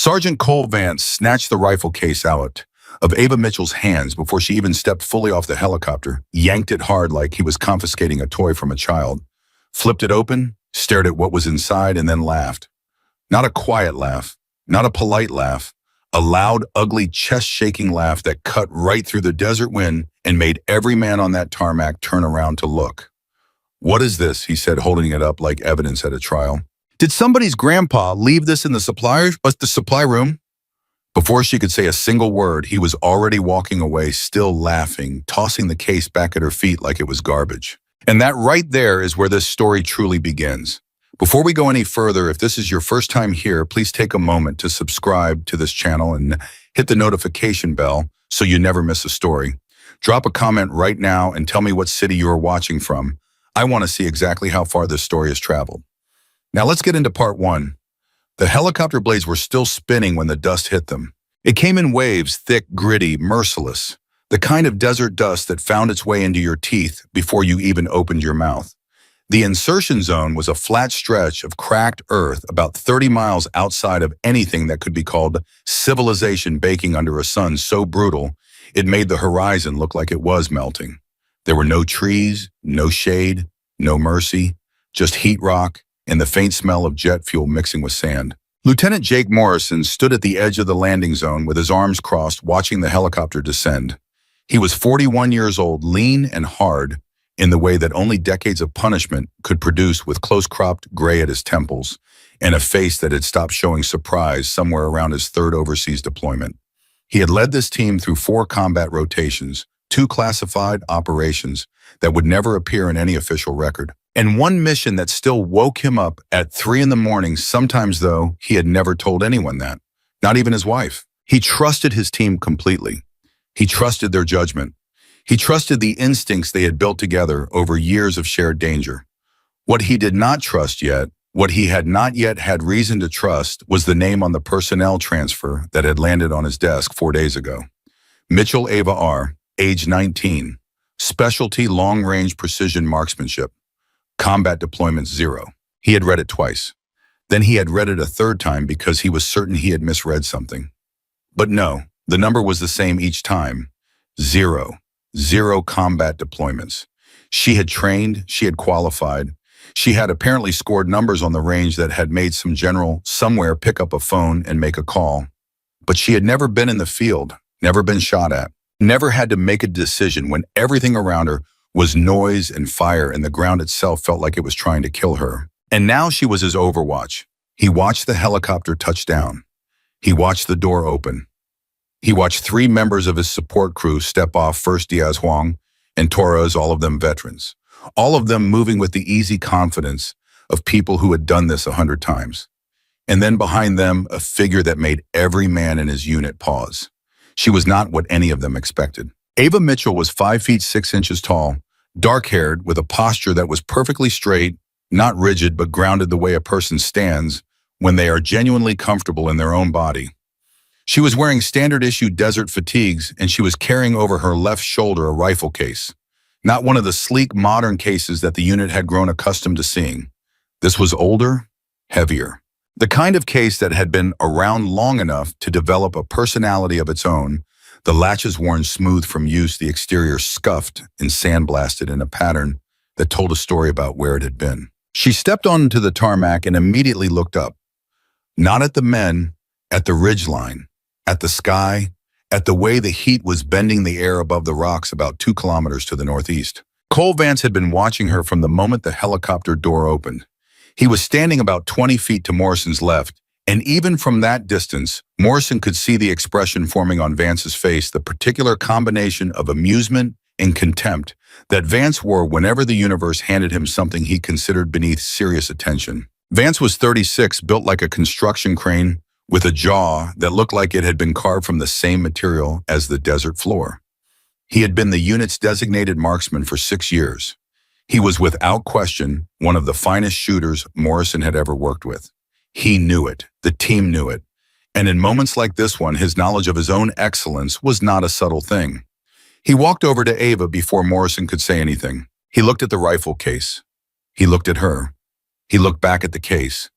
Sergeant Cole Vance snatched the rifle case out of Ava Mitchell's hands before she even stepped fully off the helicopter, yanked it hard like he was confiscating a toy from a child, flipped it open, stared at what was inside, and then laughed. Not a quiet laugh, not a polite laugh, a loud, ugly, chest-shaking laugh that cut right through the desert wind and made every man on that tarmac turn around to look. "What is this?" he said, holding it up like evidence at a trial. "Did somebody's grandpa leave this in the supply room?" Before she could say a single word, he was already walking away, still laughing, tossing the case back at her feet like it was garbage. And that right there is where this story truly begins. Before we go any further, if this is your first time here, please take a moment to subscribe to this channel and hit the notification bell so you never miss a story. Drop a comment right now and tell me what city you are watching from. I want to see exactly how far this story has traveled. Now let's get into part one. The helicopter blades were still spinning when the dust hit them. It came in waves, thick, gritty, merciless. The kind of desert dust that found its way into your teeth before you even opened your mouth. The insertion zone was a flat stretch of cracked earth about 30 miles outside of anything that could be called civilization, baking under a sun so brutal it made the horizon look like it was melting. There were no trees, no shade, no mercy, just heat rock and the faint smell of jet fuel mixing with sand. Lieutenant Jake Morrison stood at the edge of the landing zone with his arms crossed, watching the helicopter descend. He was 41 years old, lean and hard, in the way that only decades of punishment could produce, with close-cropped gray at his temples and a face that had stopped showing surprise somewhere around his third overseas deployment. He had led this team through 4 combat rotations, 2 classified operations that would never appear in any official record, and 1 mission that still woke him up at 3 in the morning, sometimes though he had never told anyone that, not even his wife. He trusted his team completely. He trusted their judgment. He trusted the instincts they had built together over years of shared danger. What he did not trust yet, what he had not yet had reason to trust, was the name on the personnel transfer that had landed on his desk 4 days ago. Mitchell Ava R., age 19, specialty long-range precision marksmanship, combat deployment 0. He had read it twice. Then he had read it a third time because he was certain he had misread something. But no, the number was the same each time. 0. 0 combat deployments. She had trained, she had qualified. She had apparently scored numbers on the range that had made some general somewhere pick up a phone and make a call. But she had never been in the field, never been shot at, never had to make a decision when everything around her was noise and fire and the ground itself felt like it was trying to kill her. And now she was his overwatch. He watched the helicopter touch down. He watched the door open. He watched 3 members of his support crew step off, first Diaz Huang and Torres, all of them veterans. All of them moving with the easy confidence of people who had done this 100 times. And then behind them, a figure that made every man in his unit pause. She was not what any of them expected. Ava Mitchell was 5 feet 6 inches tall, dark-haired, with a posture that was perfectly straight, not rigid, but grounded the way a person stands when they are genuinely comfortable in their own body. She was wearing standard-issue desert fatigues, and she was carrying over her left shoulder a rifle case. Not one of the sleek, modern cases that the unit had grown accustomed to seeing. This was older, heavier. The kind of case that had been around long enough to develop a personality of its own, the latches worn smooth from use, the exterior scuffed and sandblasted in a pattern that told a story about where it had been. She stepped onto the tarmac and immediately looked up. Not at the men, at the ridgeline, at the sky, at the way the heat was bending the air above the rocks about 2 kilometers to the northeast. Cole Vance had been watching her from the moment the helicopter door opened. He was standing about 20 feet to Morrison's left, and even from that distance, Morrison could see the expression forming on Vance's face, the particular combination of amusement and contempt that Vance wore whenever the universe handed him something he considered beneath serious attention. Vance was 36, built like a construction crane, with a jaw that looked like it had been carved from the same material as the desert floor. He had been the unit's designated marksman for 6 years. He was without question one of the finest shooters Morrison had ever worked with. He knew it, the team knew it, and in moments like this one, his knowledge of his own excellence was not a subtle thing. He walked over to Ava before Morrison could say anything. He looked at the rifle case. He looked at her. He looked back at the case.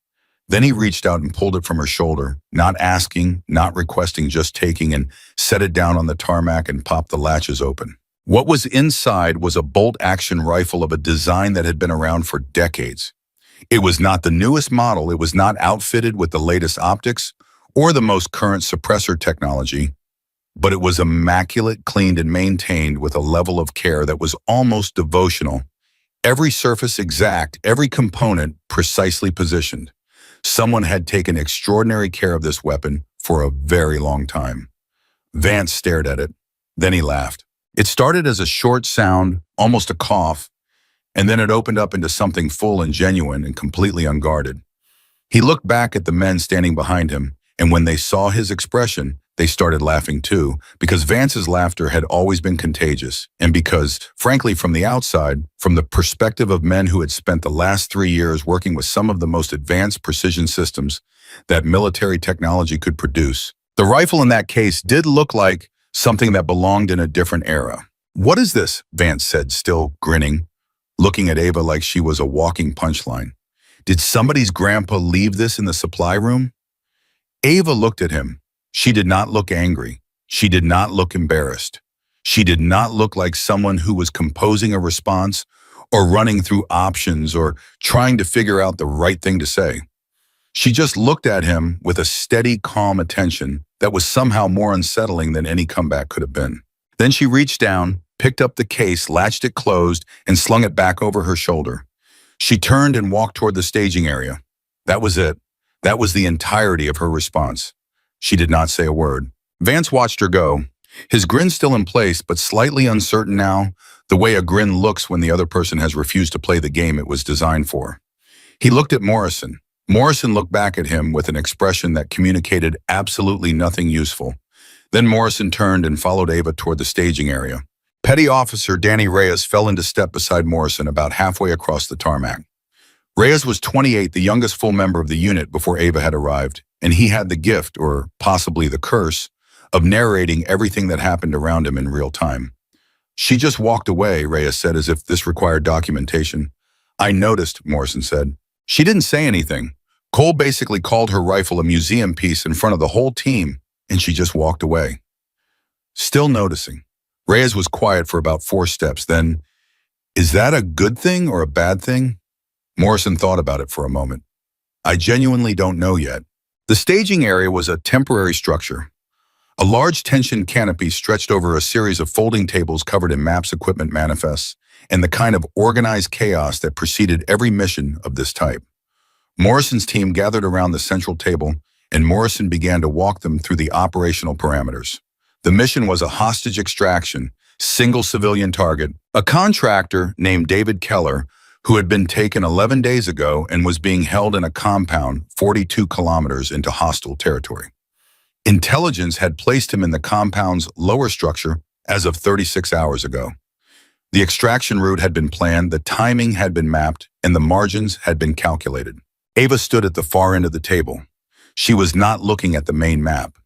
Then he reached out and pulled it from her shoulder, not asking, not requesting, just taking, and set it down on the tarmac and popped the latches open. What was inside was a bolt-action rifle of a design that had been around for decades. It was not the newest model, it was not outfitted with the latest optics or the most current suppressor technology, but it was immaculate, cleaned, and maintained with a level of care that was almost devotional. Every surface exact, every component precisely positioned. Someone had taken extraordinary care of this weapon for a very long time. Vance stared at it. Then he laughed. It started as a short sound, almost a cough, and then it opened up into something full and genuine and completely unguarded. He looked back at the men standing behind him, and when they saw his expression, they started laughing too, because Vance's laughter had always been contagious, and because, frankly, from the outside, from the perspective of men who had spent the last 3 years working with some of the most advanced precision systems that military technology could produce, the rifle in that case did look like something that belonged in a different era. "What is this?" Vance said, still grinning, looking at Ava like she was a walking punchline. "Did somebody's grandpa leave this in the supply room?" Ava looked at him. She did not look angry. She did not look embarrassed. She did not look like someone who was composing a response or running through options or trying to figure out the right thing to say. She just looked at him with a steady, calm attention that was somehow more unsettling than any comeback could have been. Then she reached down, picked up the case, latched it closed, and slung it back over her shoulder. She turned and walked toward the staging area. That was it. That was the entirety of her response. She did not say a word. Vance watched her go, his grin still in place, but slightly uncertain now, the way a grin looks when the other person has refused to play the game it was designed for. He looked at Morrison. Morrison looked back at him with an expression that communicated absolutely nothing useful. Then Morrison turned and followed Ava toward the staging area. Petty Officer Danny Reyes fell into step beside Morrison about halfway across the tarmac. Reyes was 28, the youngest full member of the unit before Ava had arrived, and he had the gift, or possibly the curse, of narrating everything that happened around him in real time. "She just walked away," Reyes said, as if this required documentation. "I noticed," Morrison said. "She didn't say anything. Cole basically called her rifle a museum piece in front of the whole team, and she just walked away." Still noticing. Reyes was quiet for about 4 steps. Then, "Is that a good thing or a bad thing?" Morrison thought about it for a moment. "I genuinely don't know yet." The staging area was a temporary structure. A large tension canopy stretched over a series of folding tables covered in maps, equipment, manifests, and the kind of organized chaos that preceded every mission of this type. Morrison's team gathered around the central table, and Morrison began to walk them through the operational parameters. The mission was a hostage extraction, single civilian target, a contractor named David Keller, who had been taken 11 days ago and was being held in a compound 42 kilometers into hostile territory. Intelligence had placed him in the compound's lower structure as of 36 hours ago. The extraction route had been planned, the timing had been mapped, and the margins had been calculated. Ava stood at the far end of the table. She was not looking at the main map.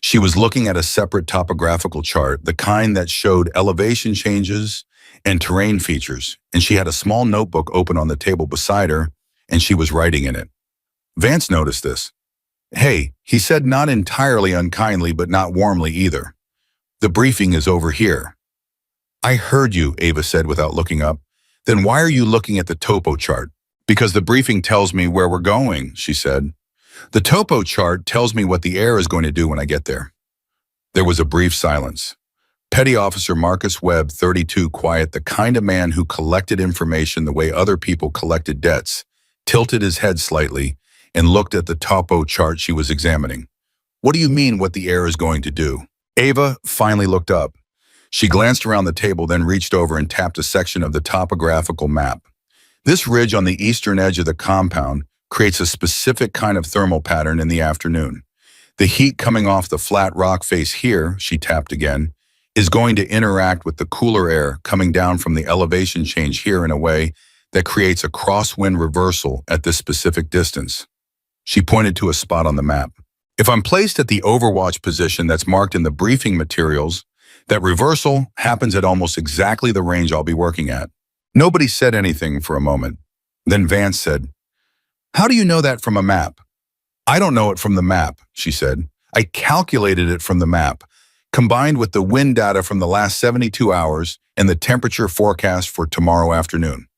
She was looking at a separate topographical chart, the kind that showed elevation changes and terrain features, and she had a small notebook open on the table beside her, and she was writing in it. Vance noticed this. "Hey," he said, not entirely unkindly, but not warmly either. "The briefing is over here." "I heard you," Ava said without looking up. "Then why are you looking at the topo chart?" "Because the briefing tells me where we're going," she said. "The topo chart tells me what the air is going to do when I get there." There was a brief silence. Petty Officer Marcus Webb, 32, quiet, the kind of man who collected information the way other people collected debts, tilted his head slightly and looked at the topo chart she was examining. "What do you mean what the air is going to do?" Ava finally looked up. She glanced around the table, then reached over and tapped a section of the topographical map. "This ridge on the eastern edge of the compound creates a specific kind of thermal pattern in the afternoon. The heat coming off the flat rock face here," she tapped again, "is going to interact with the cooler air coming down from the elevation change here in a way that creates a crosswind reversal at this specific distance." She pointed to a spot on the map. "If I'm placed at the overwatch position that's marked in the briefing materials, that reversal happens at almost exactly the range I'll be working at." Nobody said anything for a moment. Then Vance said, "How do you know that from a map?" I don't know it from the map, she said. I calculated it from the map, combined with the wind data from the last 72 hours and the temperature forecast for tomorrow afternoon.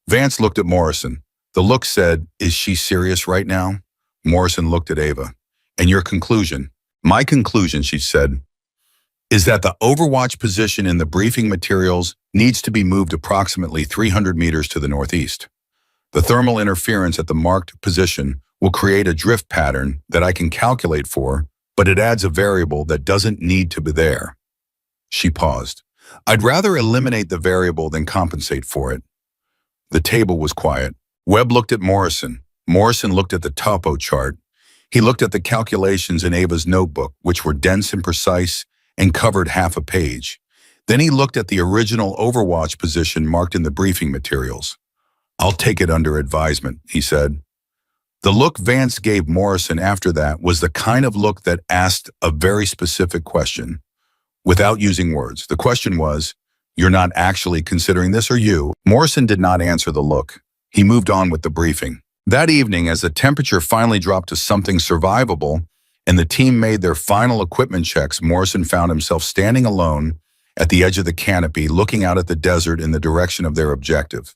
Vance looked at Morrison. The look said, "Is she serious right now?" Morrison looked at Ava. "And your conclusion?" "My conclusion," she said, "is that the overwatch position in the briefing materials needs to be moved approximately 300 meters to the northeast. The thermal interference at the marked position will create a drift pattern that I can calculate for, but it adds a variable that doesn't need to be there." She paused. "I'd rather eliminate the variable than compensate for it." The table was quiet. Webb looked at Morrison. Morrison looked at the topo chart. He looked at the calculations in Ava's notebook, which were dense and precise and covered half a page. Then he looked at the original Overwatch position marked in the briefing materials. "I'll take it under advisement," he said. The look Vance gave Morrison after that was the kind of look that asked a very specific question. Without using words, the question was, "You're not actually considering this, are you?" Morrison did not answer the look. He moved on with the briefing. That evening, as the temperature finally dropped to something survivable and the team made their final equipment checks, Morrison found himself standing alone at the edge of the canopy, looking out at the desert in the direction of their objective.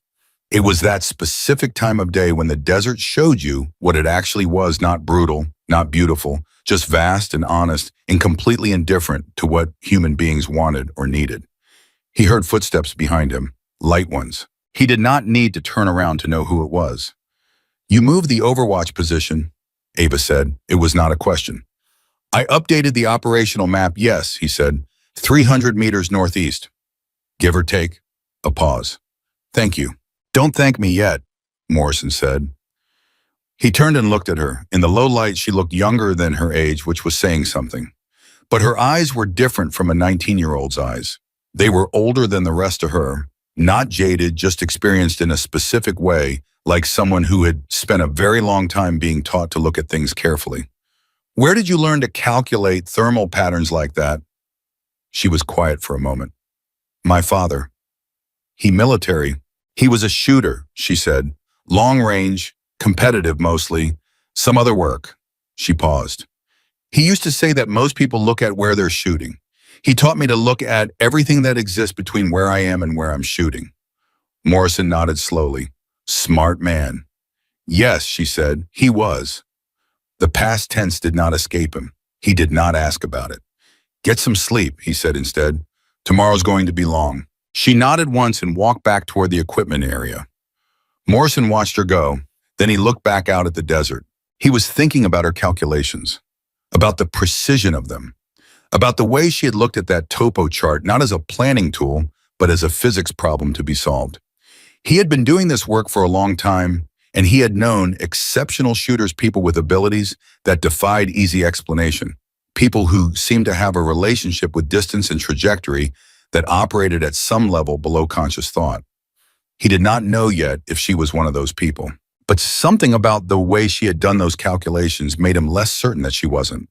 It was that specific time of day when the desert showed you what it actually was, not brutal, not beautiful, just vast and honest and completely indifferent to what human beings wanted or needed. He heard footsteps behind him, light ones. He did not need to turn around to know who it was. "You moved the Overwatch position," Ava said. It was not a question. "I updated the operational map, yes," he said. 300 meters northeast. Give or take. A pause. "Thank you." "Don't thank me yet," Morrison said. He turned and looked at her. In the low light, she looked younger than her age, which was saying something. But her eyes were different from a 19-year-old's eyes. They were older than the rest of her, not jaded, just experienced in a specific way, like someone who had spent a very long time being taught to look at things carefully. "Where did you learn to calculate thermal patterns like that?" She was quiet for a moment. "My father. He military. He was a shooter," she said. "Long range, competitive mostly, some other work." She paused. "He used to say that most people look at where they're shooting. He taught me to look at everything that exists between where I am and where I'm shooting." Morrison nodded slowly. "Smart man." "Yes," she said, "he was." The past tense did not escape him. He did not ask about it. "Get some sleep," he said instead. "Tomorrow's going to be long." She nodded once and walked back toward the equipment area. Morrison watched her go. Then he looked back out at the desert. He was thinking about her calculations, about the precision of them, about the way she had looked at that topo chart not as a planning tool, but as a physics problem to be solved. He had been doing this work for a long time, and he had known exceptional shooters, people with abilities that defied easy explanation, people who seemed to have a relationship with distance and trajectory that operated at some level below conscious thought. He did not know yet if she was one of those people, but something about the way she had done those calculations made him less certain that she wasn't.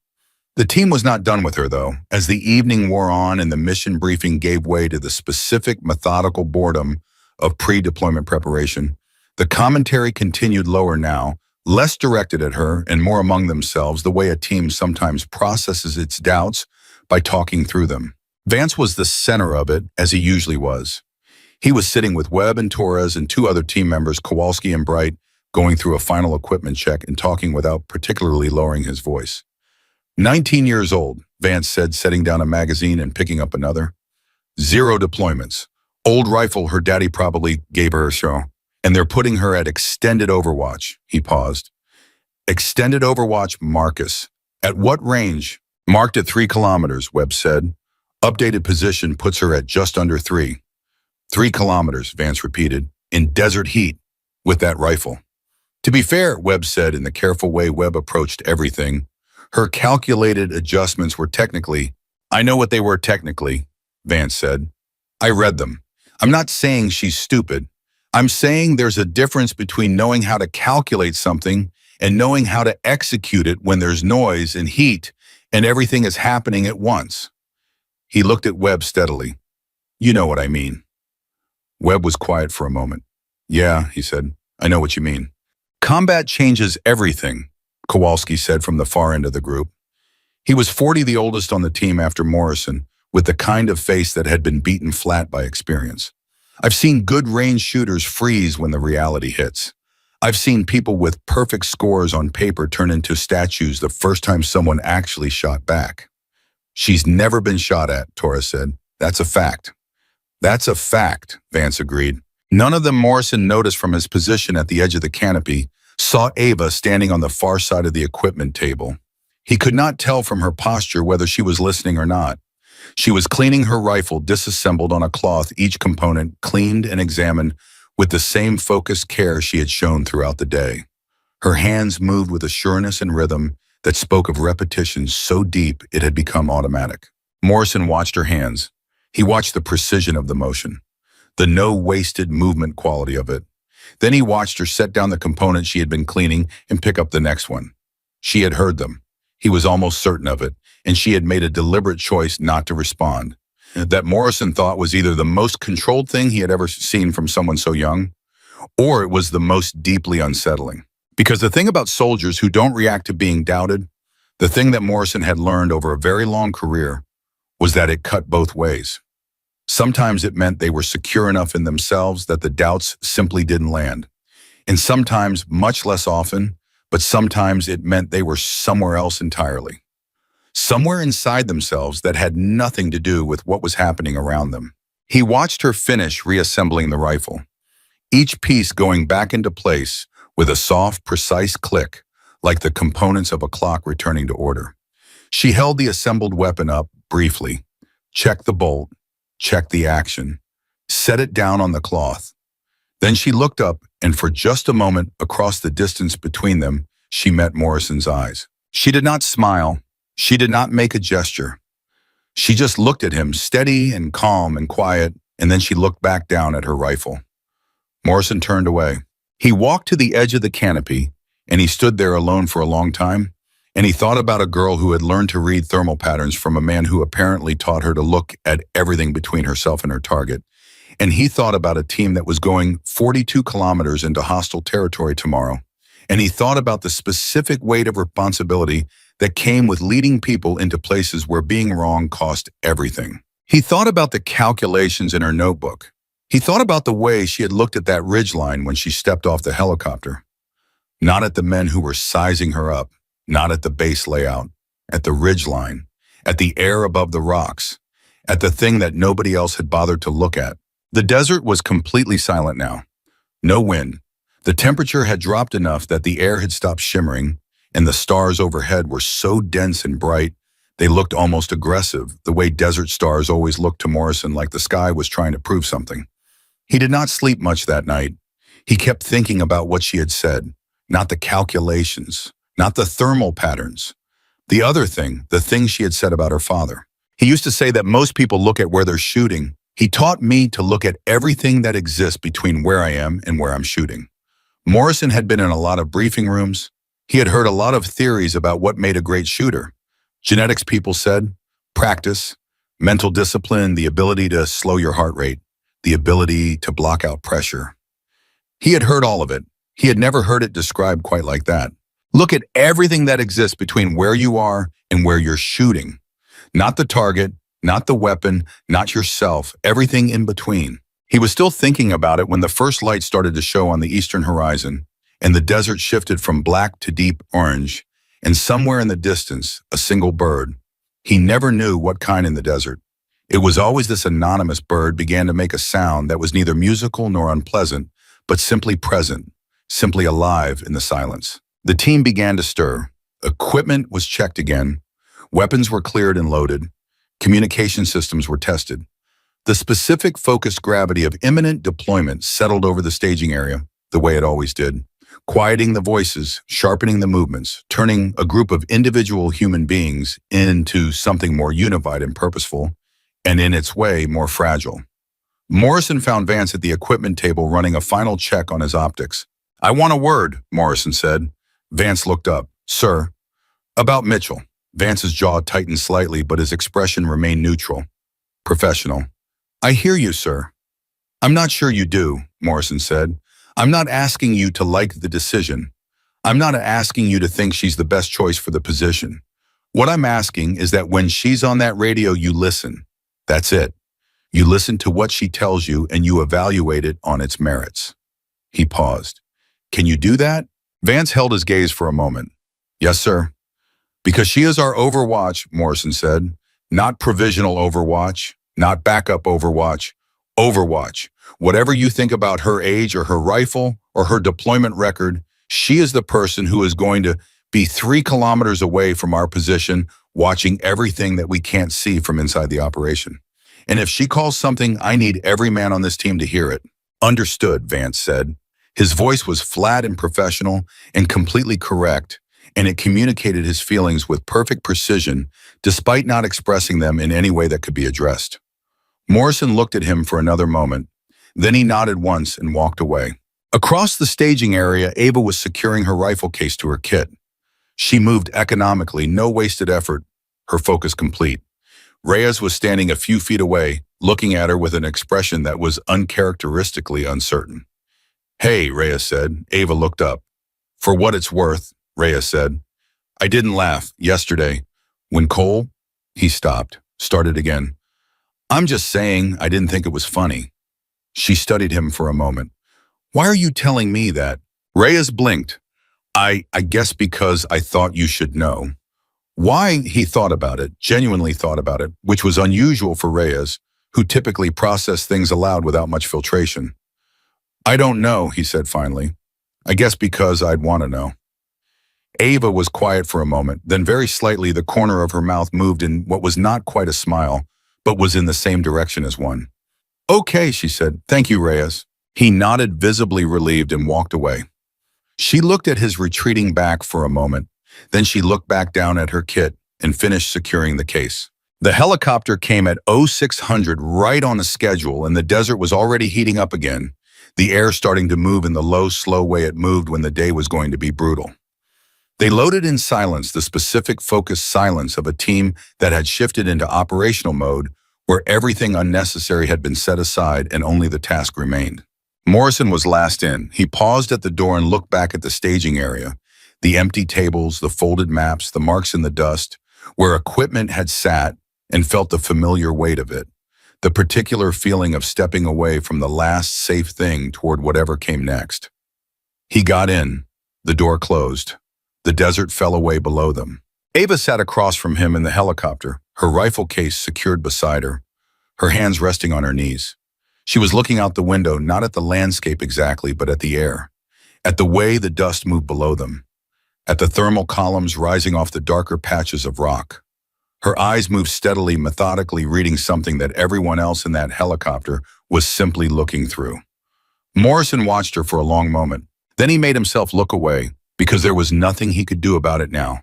The team was not done with her, though. As the evening wore on and the mission briefing gave way to the specific, methodical boredom of pre-deployment preparation, the commentary continued lower now, less directed at her and more among themselves, the way a team sometimes processes its doubts by talking through them. Vance was the center of it, as he usually was. He was sitting with Webb and Torres and two other team members, Kowalski and Bright, going through a final equipment check and talking without particularly lowering his voice. 19 years old, Vance said, setting down a magazine and picking up another. 0 deployments. Old rifle her daddy probably gave her a show. And they're putting her at extended overwatch. He paused. Extended overwatch, Marcus. At what range? Marked at 3 kilometers, Webb said. Updated position puts her at just under 3. 3 kilometers, Vance repeated, in desert heat, with that rifle. To be fair, Webb said in the careful way Webb approached everything, her calculated adjustments were technically, I know what they were technically, Vance said. I read them. I'm not saying she's stupid. I'm saying there's a difference between knowing how to calculate something and knowing how to execute it when there's noise and heat and everything is happening at once. He looked at Webb steadily. You know what I mean. Webb was quiet for a moment. Yeah, he said, I know what you mean. Combat changes everything. Kowalski said from the far end of the group. He was 40, the oldest on the team after Morrison, with the kind of face that had been beaten flat by experience. I've seen good range shooters freeze when the reality hits. I've seen people with perfect scores on paper turn into statues the first time someone actually shot back. She's never been shot at, Torres said. That's a fact. That's a fact, Vance agreed. None of them, Morrison noticed from his position at the edge of the canopy, saw Ava standing on the far side of the equipment table. He could not tell from her posture whether she was listening or not. She was cleaning her rifle, disassembled on a cloth, each component cleaned and examined with the same focused care she had shown throughout the day. Her hands moved with a sureness and rhythm that spoke of repetition so deep it had become automatic. Morrison watched her hands. He watched the precision of the motion, the no-wasted movement quality of it. Then he watched her set down the component she had been cleaning and pick up the next one. She had heard them. He was almost certain of it, and she had made a deliberate choice not to respond. That Morrison thought was either the most controlled thing he had ever seen from someone so young, or it was the most deeply unsettling. Because the thing about soldiers who don't react to being doubted, the thing that Morrison had learned over a very long career, was that it cut both ways. Sometimes it meant they were secure enough in themselves that the doubts simply didn't land. And sometimes, much less often, but sometimes it meant they were somewhere else entirely. Somewhere inside themselves that had nothing to do with what was happening around them. He watched her finish reassembling the rifle, each piece going back into place with a soft, precise click, like the components of a clock returning to order. She held the assembled weapon up briefly, checked the bolt, checked the action, set it down on the cloth. Then she looked up, and for just a moment, across the distance between them, she met Morrison's eyes. She did not smile. She did not make a gesture. She just looked at him, steady and calm and quiet, and then she looked back down at her rifle. Morrison turned away. He walked to the edge of the canopy, and he stood there alone for a long time, and he thought about a girl who had learned to read thermal patterns from a man who apparently taught her to look at everything between herself and her target. And he thought about a team that was going 42 kilometers into hostile territory tomorrow. And he thought about the specific weight of responsibility that came with leading people into places where being wrong cost everything. He thought about the calculations in her notebook. He thought about the way she had looked at that ridgeline when she stepped off the helicopter. Not at the men who were sizing her up, not at the base layout, at the ridgeline, at the air above the rocks, at the thing that nobody else had bothered to look at. The desert was completely silent now. No wind. The temperature had dropped enough that the air had stopped shimmering, and the stars overhead were so dense and bright, they looked almost aggressive, the way desert stars always looked to Morrison, like the sky was trying to prove something. He did not sleep much that night. He kept thinking about what she had said, not the calculations, not the thermal patterns. The other thing, the thing she had said about her father. He used to say that most people look at where they're shooting. He taught me to look at everything that exists between where I am and where I'm shooting. Morrison had been in a lot of briefing rooms. He had heard a lot of theories about what made a great shooter. Genetics, people said, practice, mental discipline, the ability to slow your heart rate, the ability to block out pressure. He had heard all of it. He had never heard it described quite like that. Look at everything that exists between where you are and where you're shooting. Not the target, not the weapon, not yourself, everything in between. He was still thinking about it when the first light started to show on the eastern horizon, and the desert shifted from black to deep orange, and somewhere in the distance, a single bird. He never knew what kind in the desert. It was always this anonymous bird began to make a sound that was neither musical nor unpleasant, but simply present, simply alive in the silence. The team began to stir. Equipment was checked again. Weapons were cleared and loaded. Communication systems were tested. The specific focused gravity of imminent deployment settled over the staging area, the way it always did, quieting the voices, sharpening the movements, turning a group of individual human beings into something more unified and purposeful, and in its way, more fragile. Morrison found Vance at the equipment table running a final check on his optics. "I want a word," Morrison said. Vance looked up. "Sir." "About Mitchell." Vance's jaw tightened slightly, but his expression remained neutral, professional. "I hear you, sir." "I'm not sure you do," Morrison said. "I'm not asking you to like the decision. I'm not asking you to think she's the best choice for the position. What I'm asking is that when she's on that radio, you listen. That's it. You listen to what she tells you and you evaluate it on its merits." He paused. "Can you do that?" Vance held his gaze for a moment. "Yes, sir." "Because she is our overwatch," Morrison said. "Not provisional overwatch, not backup overwatch. Overwatch. Whatever you think about her age or her rifle or her deployment record, she is the person who is going to be 3 kilometers away from our position, watching everything that we can't see from inside the operation. And if she calls something, I need every man on this team to hear it." "Understood," Vance said. His voice was flat and professional and completely correct, and it communicated his feelings with perfect precision, despite not expressing them in any way that could be addressed. Morrison looked at him for another moment. Then he nodded once and walked away. Across the staging area, Ava was securing her rifle case to her kit. She moved economically, no wasted effort, her focus complete. Reyes was standing a few feet away, looking at her with an expression that was uncharacteristically uncertain. "Hey," Reyes said. Ava looked up. "For what it's worth," Reyes said. "I didn't laugh yesterday. When Cole—" He stopped, started again. "I'm just saying I didn't think it was funny." She studied him for a moment. "Why are you telling me that?" Reyes blinked. I guess because I thought you should know." Why he thought about it, genuinely thought about it, which was unusual for Reyes, who typically processed things aloud without much filtration. "I don't know," he said finally. "I guess because I'd want to know." Ava was quiet for a moment, then very slightly the corner of her mouth moved in what was not quite a smile, but was in the same direction as one. "Okay," she said. "Thank you, Reyes." He nodded, visibly relieved, and walked away. She looked at his retreating back for a moment. Then she looked back down at her kit and finished securing the case. The helicopter came at 0600 right on a schedule, and the desert was already heating up again, the air starting to move in the low, slow way it moved when the day was going to be brutal. They loaded in silence, the specific, focused silence of a team that had shifted into operational mode, where everything unnecessary had been set aside and only the task remained. Morrison was last in. He paused at the door and looked back at the staging area, the empty tables, the folded maps, the marks in the dust, where equipment had sat, and felt the familiar weight of it, the particular feeling of stepping away from the last safe thing toward whatever came next. He got in. The door closed. The desert fell away below them. Ava sat across from him in the helicopter, her rifle case secured beside her, her hands resting on her knees. She was looking out the window, not at the landscape exactly, but at the air, at the way the dust moved below them, at the thermal columns rising off the darker patches of rock. Her eyes moved steadily, methodically, reading something that everyone else in that helicopter was simply looking through. Morrison watched her for a long moment. Then he made himself look away, because there was nothing he could do about it now.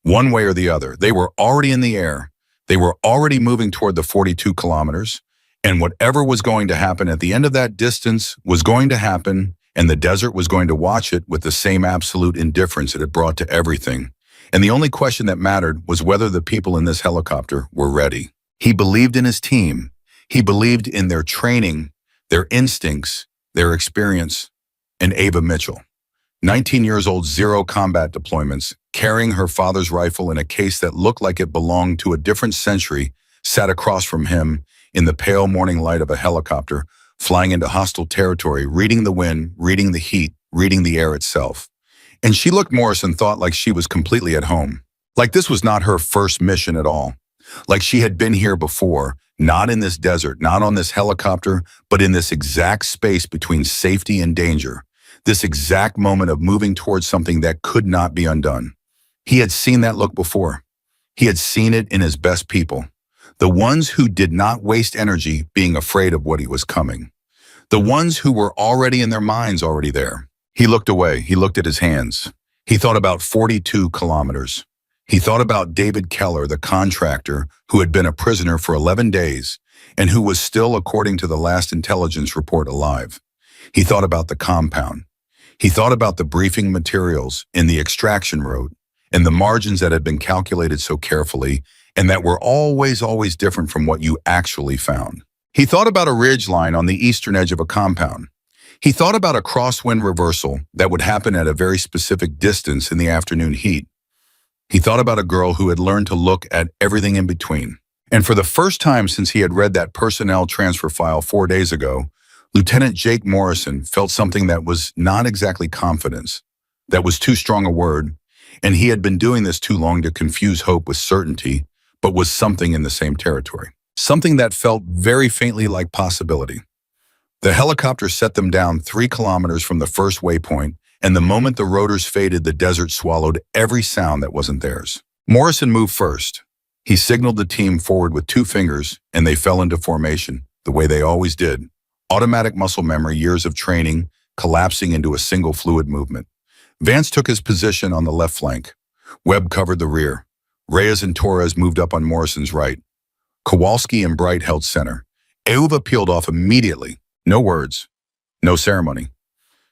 One way or the other, they were already in the air. They were already moving toward the 42 kilometers, and whatever was going to happen at the end of that distance was going to happen, and the desert was going to watch it with the same absolute indifference it had brought to everything. And the only question that mattered was whether the people in this helicopter were ready. He believed in his team. He believed in their training, their instincts, their experience, and Ava Mitchell. 19 years old, 0 combat deployments, carrying her father's rifle in a case that looked like it belonged to a different century, sat across from him in the pale morning light of a helicopter, flying into hostile territory, reading the wind, reading the heat, reading the air itself. And she looked, Morrison thought, like she was completely at home. Like this was not her first mission at all. Like she had been here before, not in this desert, not on this helicopter, but in this exact space between safety and danger. This exact moment of moving towards something that could not be undone. He had seen that look before. He had seen it in his best people. The ones who did not waste energy being afraid of what he was coming. The ones who were already in their minds already there. He looked away. He looked at his hands. He thought about 42 kilometers. He thought about David Keller, the contractor who had been a prisoner for 11 days and who was still, according to the last intelligence report, alive. He thought about the compound. He thought about the briefing materials in the extraction road and the margins that had been calculated so carefully and that were always different from what you actually found. He thought about a ridge line on the eastern edge of a compound. He thought about a crosswind reversal that would happen at a very specific distance in the afternoon heat. He thought about a girl who had learned to look at everything in between. And for the first time since he had read that personnel transfer file 4 days ago, Lieutenant Jake Morrison felt something that was not exactly confidence. That was too strong a word, and he had been doing this too long to confuse hope with certainty, but was something in the same territory. Something that felt very faintly like possibility. The helicopter set them down 3 kilometers from the first waypoint, and the moment the rotors faded, the desert swallowed every sound that wasn't theirs. Morrison moved first. He signaled the team forward with 2 fingers, and they fell into formation, the way they always did. Automatic muscle memory, years of training, collapsing into a single fluid movement. Vance took his position on the left flank. Webb covered the rear. Reyes and Torres moved up on Morrison's right. Kowalski and Bright held center. Eva peeled off immediately. No words. No ceremony.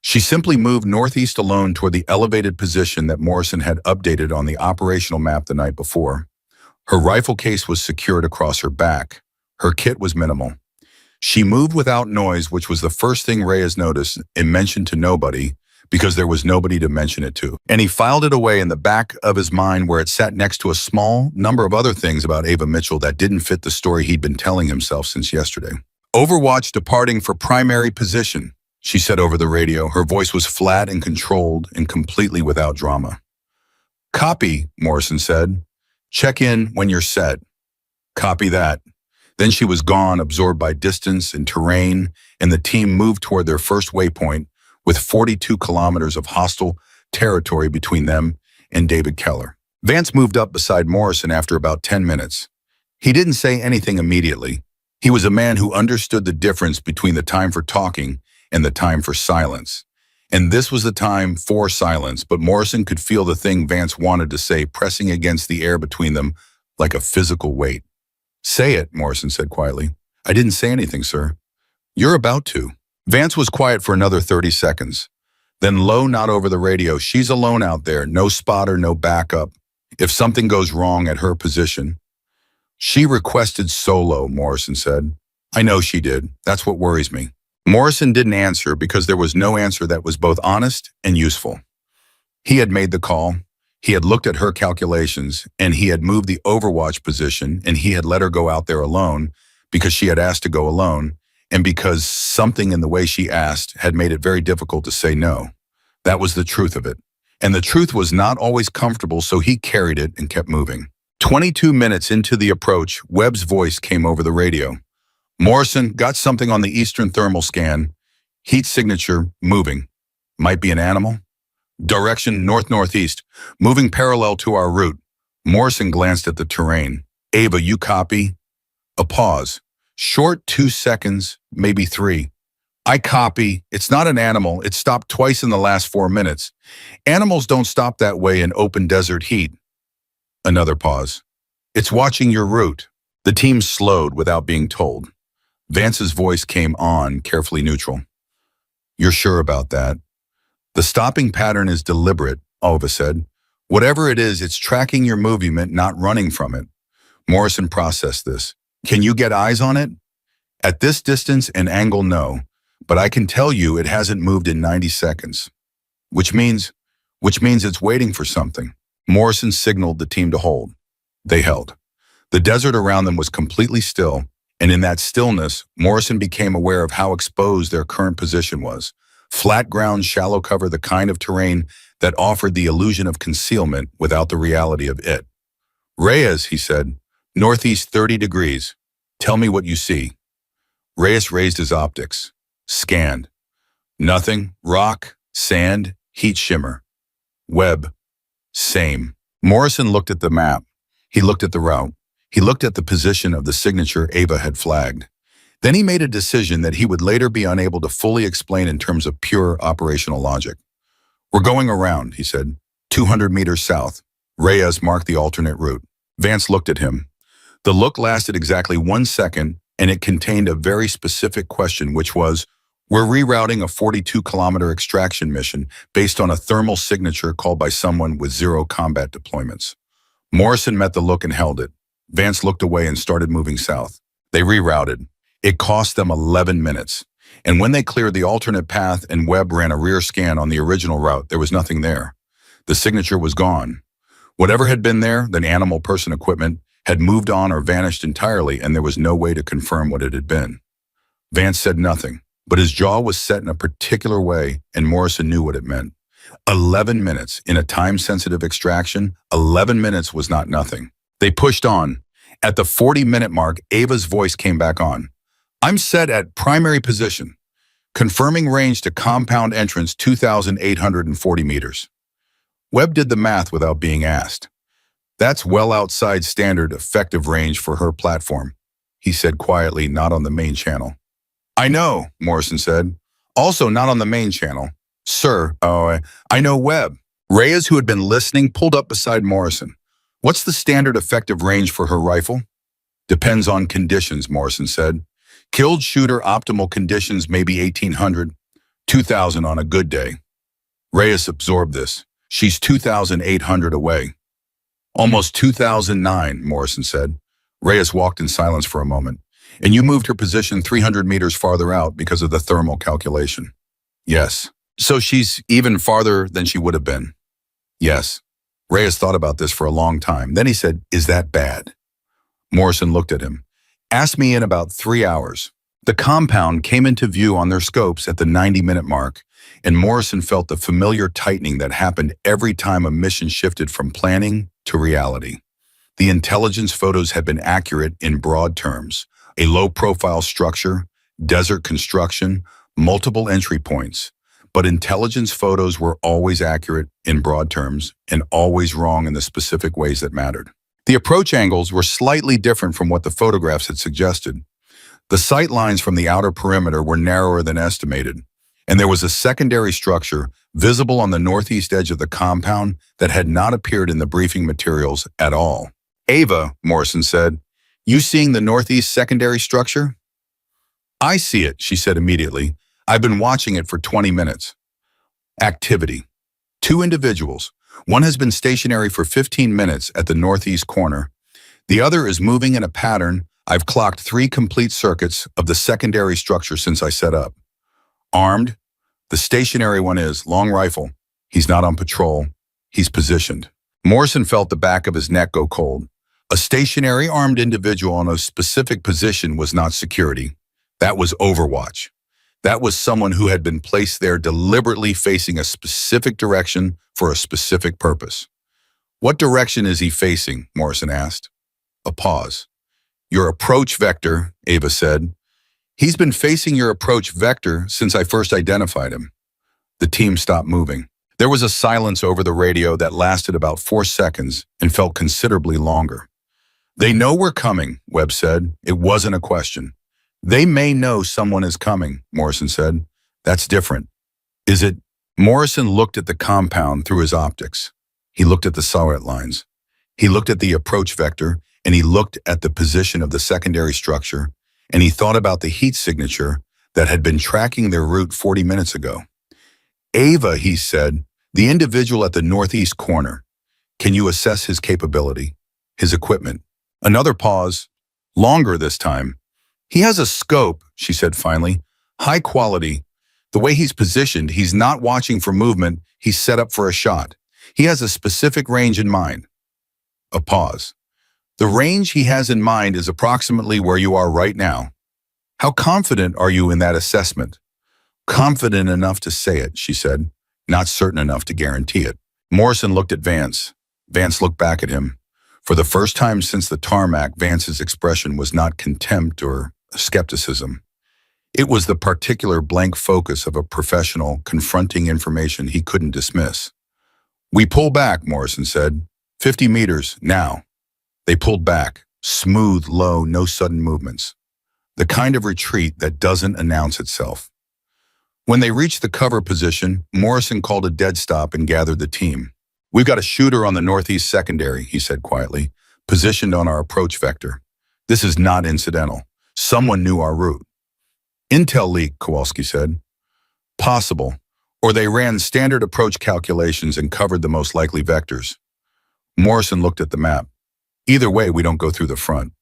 She simply moved northeast alone toward the elevated position that Morrison had updated on the operational map the night before. Her rifle case was secured across her back. Her kit was minimal. She moved without noise, which was the first thing Reyes noticed and mentioned to nobody, because there was nobody to mention it to. And he filed it away in the back of his mind where it sat next to a small number of other things about Ava Mitchell that didn't fit the story he'd been telling himself since yesterday. Overwatch departing for primary position, she said over the radio. Her voice was flat and controlled and completely without drama. Copy, Morrison said. Check in when you're set. Copy that. Then she was gone, absorbed by distance and terrain, and the team moved toward their first waypoint with 42 kilometers of hostile territory between them and David Keller. Vance moved up beside Morrison after about 10 minutes. He didn't say anything immediately. He was a man who understood the difference between the time for talking and the time for silence. And this was the time for silence, but Morrison could feel the thing Vance wanted to say pressing against the air between them like a physical weight. Say it, Morrison said quietly. I didn't say anything, sir. You're about to. Vance was quiet for another 30 seconds. Then low, not over the radio, she's alone out there, no spotter, no backup. If something goes wrong at her position. She requested solo, Morrison said. I know she did. That's what worries me. Morrison didn't answer because there was no answer that was both honest and useful. He had made the call. He had looked at her calculations, and he had moved the overwatch position, and he had let her go out there alone because she had asked to go alone, and because something in the way she asked had made it very difficult to say no. That was the truth of it. And the truth was not always comfortable, so he carried it and kept moving. 22 minutes into the approach, Webb's voice came over the radio. Morrison, got something on the eastern thermal scan. Heat signature, moving. Might be an animal? Direction north-northeast, moving parallel to our route. Morrison glanced at the terrain. Ava, you copy? A pause. Short 2 seconds, maybe 3. I copy. It's not an animal. It stopped twice in the last 4 minutes. Animals don't stop that way in open desert heat. Another pause. It's watching your route. The team slowed without being told. Vance's voice came on, carefully neutral. You're sure about that? The stopping pattern is deliberate, Ova said. Whatever it is, it's tracking your movement, not running from it. Morrison processed this. Can you get eyes on it? At this distance and angle, no. But I can tell you it hasn't moved in 90 seconds. Which means it's waiting for something. Morrison signaled the team to hold. They held. The desert around them was completely still, and in that stillness, Morrison became aware of how exposed their current position was. Flat ground, shallow cover, the kind of terrain that offered the illusion of concealment without the reality of it. Reyes, he said, northeast 30 degrees. Tell me what you see. Reyes raised his optics. Scanned. Nothing. Rock, sand, heat shimmer. Webb. Same. Morrison looked at the map. He looked at the route. He looked at the position of the signature Ava had flagged. Then he made a decision that he would later be unable to fully explain in terms of pure operational logic. We're going around, he said, 200 meters south. Reyes marked the alternate route. Vance looked at him. The look lasted exactly 1 second, and it contained a very specific question, which was, we're rerouting a 42-kilometer extraction mission based on a thermal signature called by someone with 0 combat deployments. Morrison met the look and held it. Vance looked away and started moving south. They rerouted. It cost them 11 minutes. And when they cleared the alternate path and Webb ran a rear scan on the original route, there was nothing there. The signature was gone. Whatever had been there, the animal person equipment, had moved on or vanished entirely, and there was no way to confirm what it had been. Vance said nothing, but his jaw was set in a particular way, and Morrison knew what it meant. 11 minutes in a time-sensitive extraction, 11 minutes was not nothing. They pushed on. At the 40-minute mark, Ava's voice came back on. I'm set at primary position, confirming range to compound entrance 2,840 meters. Webb did the math without being asked. That's well outside standard effective range for her platform, he said quietly, not on the main channel. I know, Morrison said. Also not on the main channel. Sir, I know Webb. Reyes, who had been listening, pulled up beside Morrison. What's the standard effective range for her rifle? Depends on conditions, Morrison said. Killed shooter optimal conditions may be 1,800, 2,000 on a good day. Reyes absorbed this. She's 2,800 away. Almost 2,009, Morrison said. Reyes walked in silence for a moment. And you moved her position 300 meters farther out because of the thermal calculation. Yes. So she's even farther than she would have been. Yes. Reyes thought about this for a long time. Then he said, is that bad? Morrison looked at him. Ask me in about 3 hours. The compound came into view on their scopes at the 90-minute mark, and Morrison felt the familiar tightening that happened every time a mission shifted from planning to reality. The intelligence photos had been accurate in broad terms. A low-profile structure, desert construction, multiple entry points. But intelligence photos were always accurate in broad terms and always wrong in the specific ways that mattered. The approach angles were slightly different from what the photographs had suggested. The sight lines from the outer perimeter were narrower than estimated, and there was a secondary structure visible on the northeast edge of the compound that had not appeared in the briefing materials at all. Ava, Morrison said, you seeing the northeast secondary structure? I see it, she said immediately. I've been watching it for 20 minutes. Activity. 2 individuals. One has been stationary for 15 minutes at the northeast corner. The other is moving in a pattern. I've clocked 3 complete circuits of the secondary structure since I set up. Armed. The stationary one is long rifle. He's not on patrol. He's positioned. Morrison felt the back of his neck go cold. A stationary armed individual in a specific position was not security. That was Overwatch. That was someone who had been placed there deliberately facing a specific direction for a specific purpose. What direction is he facing? Morrison asked. A pause. Your approach vector, Ava said. He's been facing your approach vector since I first identified him. The team stopped moving. There was a silence over the radio that lasted about 4 seconds and felt considerably longer. They know we're coming, Webb said. It wasn't a question. They may know someone is coming, Morrison said. That's different. Is it? Morrison looked at the compound through his optics. He looked at the silhouette lines. He looked at the approach vector, and he looked at the position of the secondary structure, and he thought about the heat signature that had been tracking their route 40 minutes ago. Ava, he said, the individual at the northeast corner. Can you assess his capability, his equipment? Another pause, longer this time. He has a scope, she said finally, high quality. The way he's positioned, he's not watching for movement, he's set up for a shot. He has a specific range in mind. A pause. The range he has in mind is approximately where you are right now. How confident are you in that assessment? Confident enough to say it, she said, not certain enough to guarantee it. Morrison looked at Vance. Vance looked back at him. For the first time since the tarmac, Vance's expression was not contempt or skepticism. It was the particular blank focus of a professional confronting information he couldn't dismiss. We pull back, Morrison said. 50 meters, now. They pulled back, smooth, low, no sudden movements. The kind of retreat that doesn't announce itself. When they reached the cover position, Morrison called a dead stop and gathered the team. We've got a shooter on the northeast secondary, he said quietly, positioned on our approach vector. This is not incidental. Someone knew our route. Intel leak, Kowalski said. Possible. Or they ran standard approach calculations and covered the most likely vectors. Morrison looked at the map. Either way, we don't go through the front.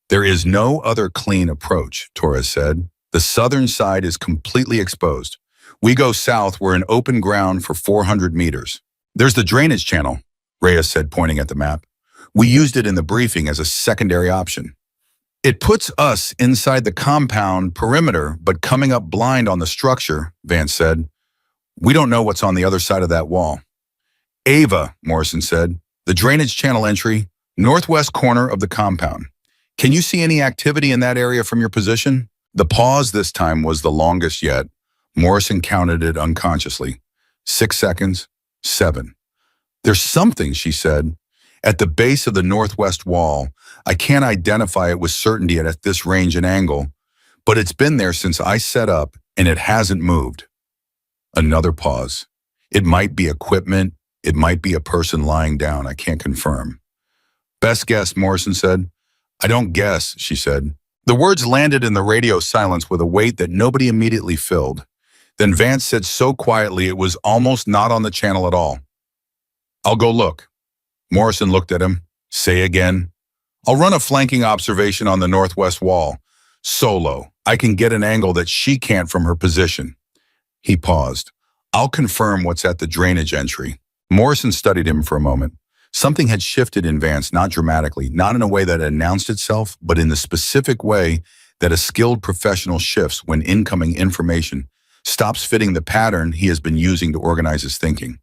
There is no other clean approach, Torres said. The southern side is completely exposed. We go south, we're in open ground for 400 meters. There's the drainage channel, Reyes said, pointing at the map. We used it in the briefing as a secondary option. It puts us inside the compound perimeter, but coming up blind on the structure, Vance said. We don't know what's on the other side of that wall. Ava, Morrison said, the drainage channel entry, northwest corner of the compound. Can you see any activity in that area from your position? The pause this time was the longest yet. Morrison counted it unconsciously. 6 seconds, 7. There's something, she said. At the base of the northwest wall, I can't identify it with certainty at this range and angle, but it's been there since I set up and it hasn't moved. Another pause. It might be equipment. It might be a person lying down. I can't confirm. Best guess, Morrison said. I don't guess, she said. The words landed in the radio silence with a weight that nobody immediately filled. Then Vance said so quietly it was almost not on the channel at all. I'll go look. Morrison looked at him. Say again. I'll run a flanking observation on the northwest wall. Solo. I can get an angle that she can't from her position. He paused. I'll confirm what's at the drainage entry. Morrison studied him for a moment. Something had shifted in Vance, not dramatically, not in a way that announced itself, but in the specific way that a skilled professional shifts when incoming information stops fitting the pattern he has been using to organize his thinking.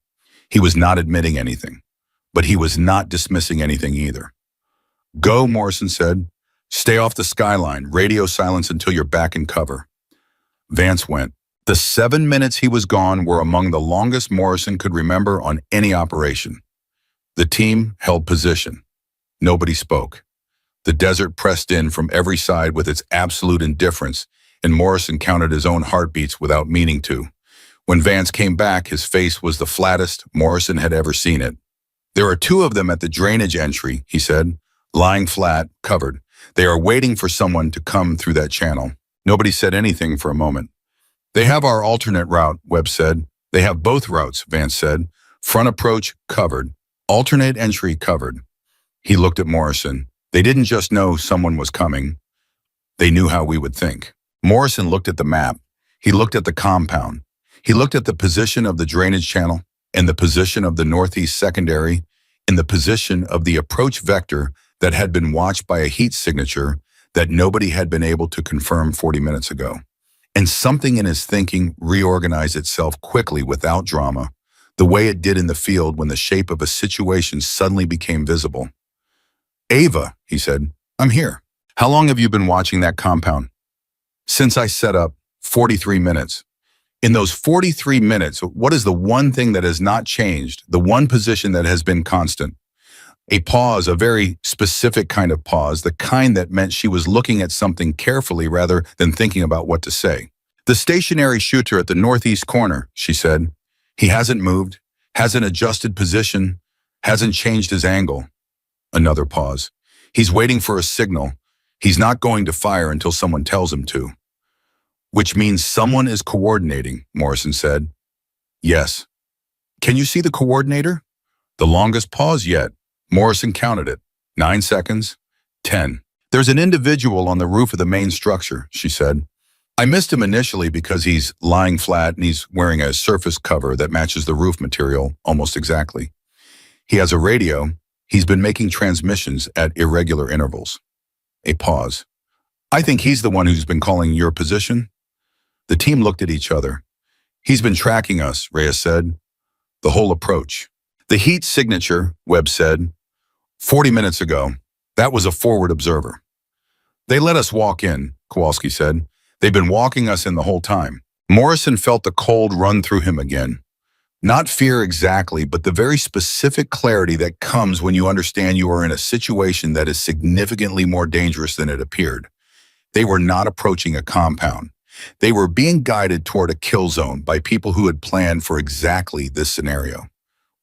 He was not admitting anything, but he was not dismissing anything either. Go, Morrison said. Stay off the skyline, radio silence until you're back in cover. Vance went. The 7 minutes he was gone were among the longest Morrison could remember on any operation. The team held position. Nobody spoke. The desert pressed in from every side with its absolute indifference, and Morrison counted his own heartbeats without meaning to. When Vance came back, his face was the flattest Morrison had ever seen it. There are 2 of them at the drainage entry, he said, lying flat, covered. They are waiting for someone to come through that channel. Nobody said anything for a moment. They have our alternate route, Webb said. They have both routes, Vance said. Front approach covered. Alternate entry covered. He looked at Morrison. They didn't just know someone was coming. They knew how we would think. Morrison looked at the map. He looked at the compound. He looked at the position of the drainage channel and the position of the northeast secondary and the position of the approach vector that had been watched by a heat signature that nobody had been able to confirm 40 minutes ago. And something in his thinking reorganized itself quickly without drama, the way it did in the field when the shape of a situation suddenly became visible. Ava, he said, I'm here. How long have you been watching that compound? Since I set up, 43 minutes. In those 43 minutes, what is the one thing that has not changed, the one position that has been constant? A pause, a very specific kind of pause, the kind that meant she was looking at something carefully rather than thinking about what to say. The stationary shooter at the northeast corner, she said. He hasn't moved, hasn't adjusted position, hasn't changed his angle. Another pause. He's waiting for a signal. He's not going to fire until someone tells him to. Which means someone is coordinating, Morrison said. Yes. Can you see the coordinator? The longest pause yet. Morrison counted it. 9 seconds. 10. There's an individual on the roof of the main structure, she said. I missed him initially because he's lying flat and he's wearing a surface cover that matches the roof material almost exactly. He has a radio. He's been making transmissions at irregular intervals. A pause. I think he's the one who's been calling your position. The team looked at each other. He's been tracking us, Reyes said. The whole approach. The heat signature, Webb said. 40 minutes ago. That was a forward observer. They let us walk in, Kowalski said. They've been walking us in the whole time. Morrison felt the cold run through him again. Not fear exactly, but the very specific clarity that comes when you understand you are in a situation that is significantly more dangerous than it appeared. They were not approaching a compound. They were being guided toward a kill zone by people who had planned for exactly this scenario.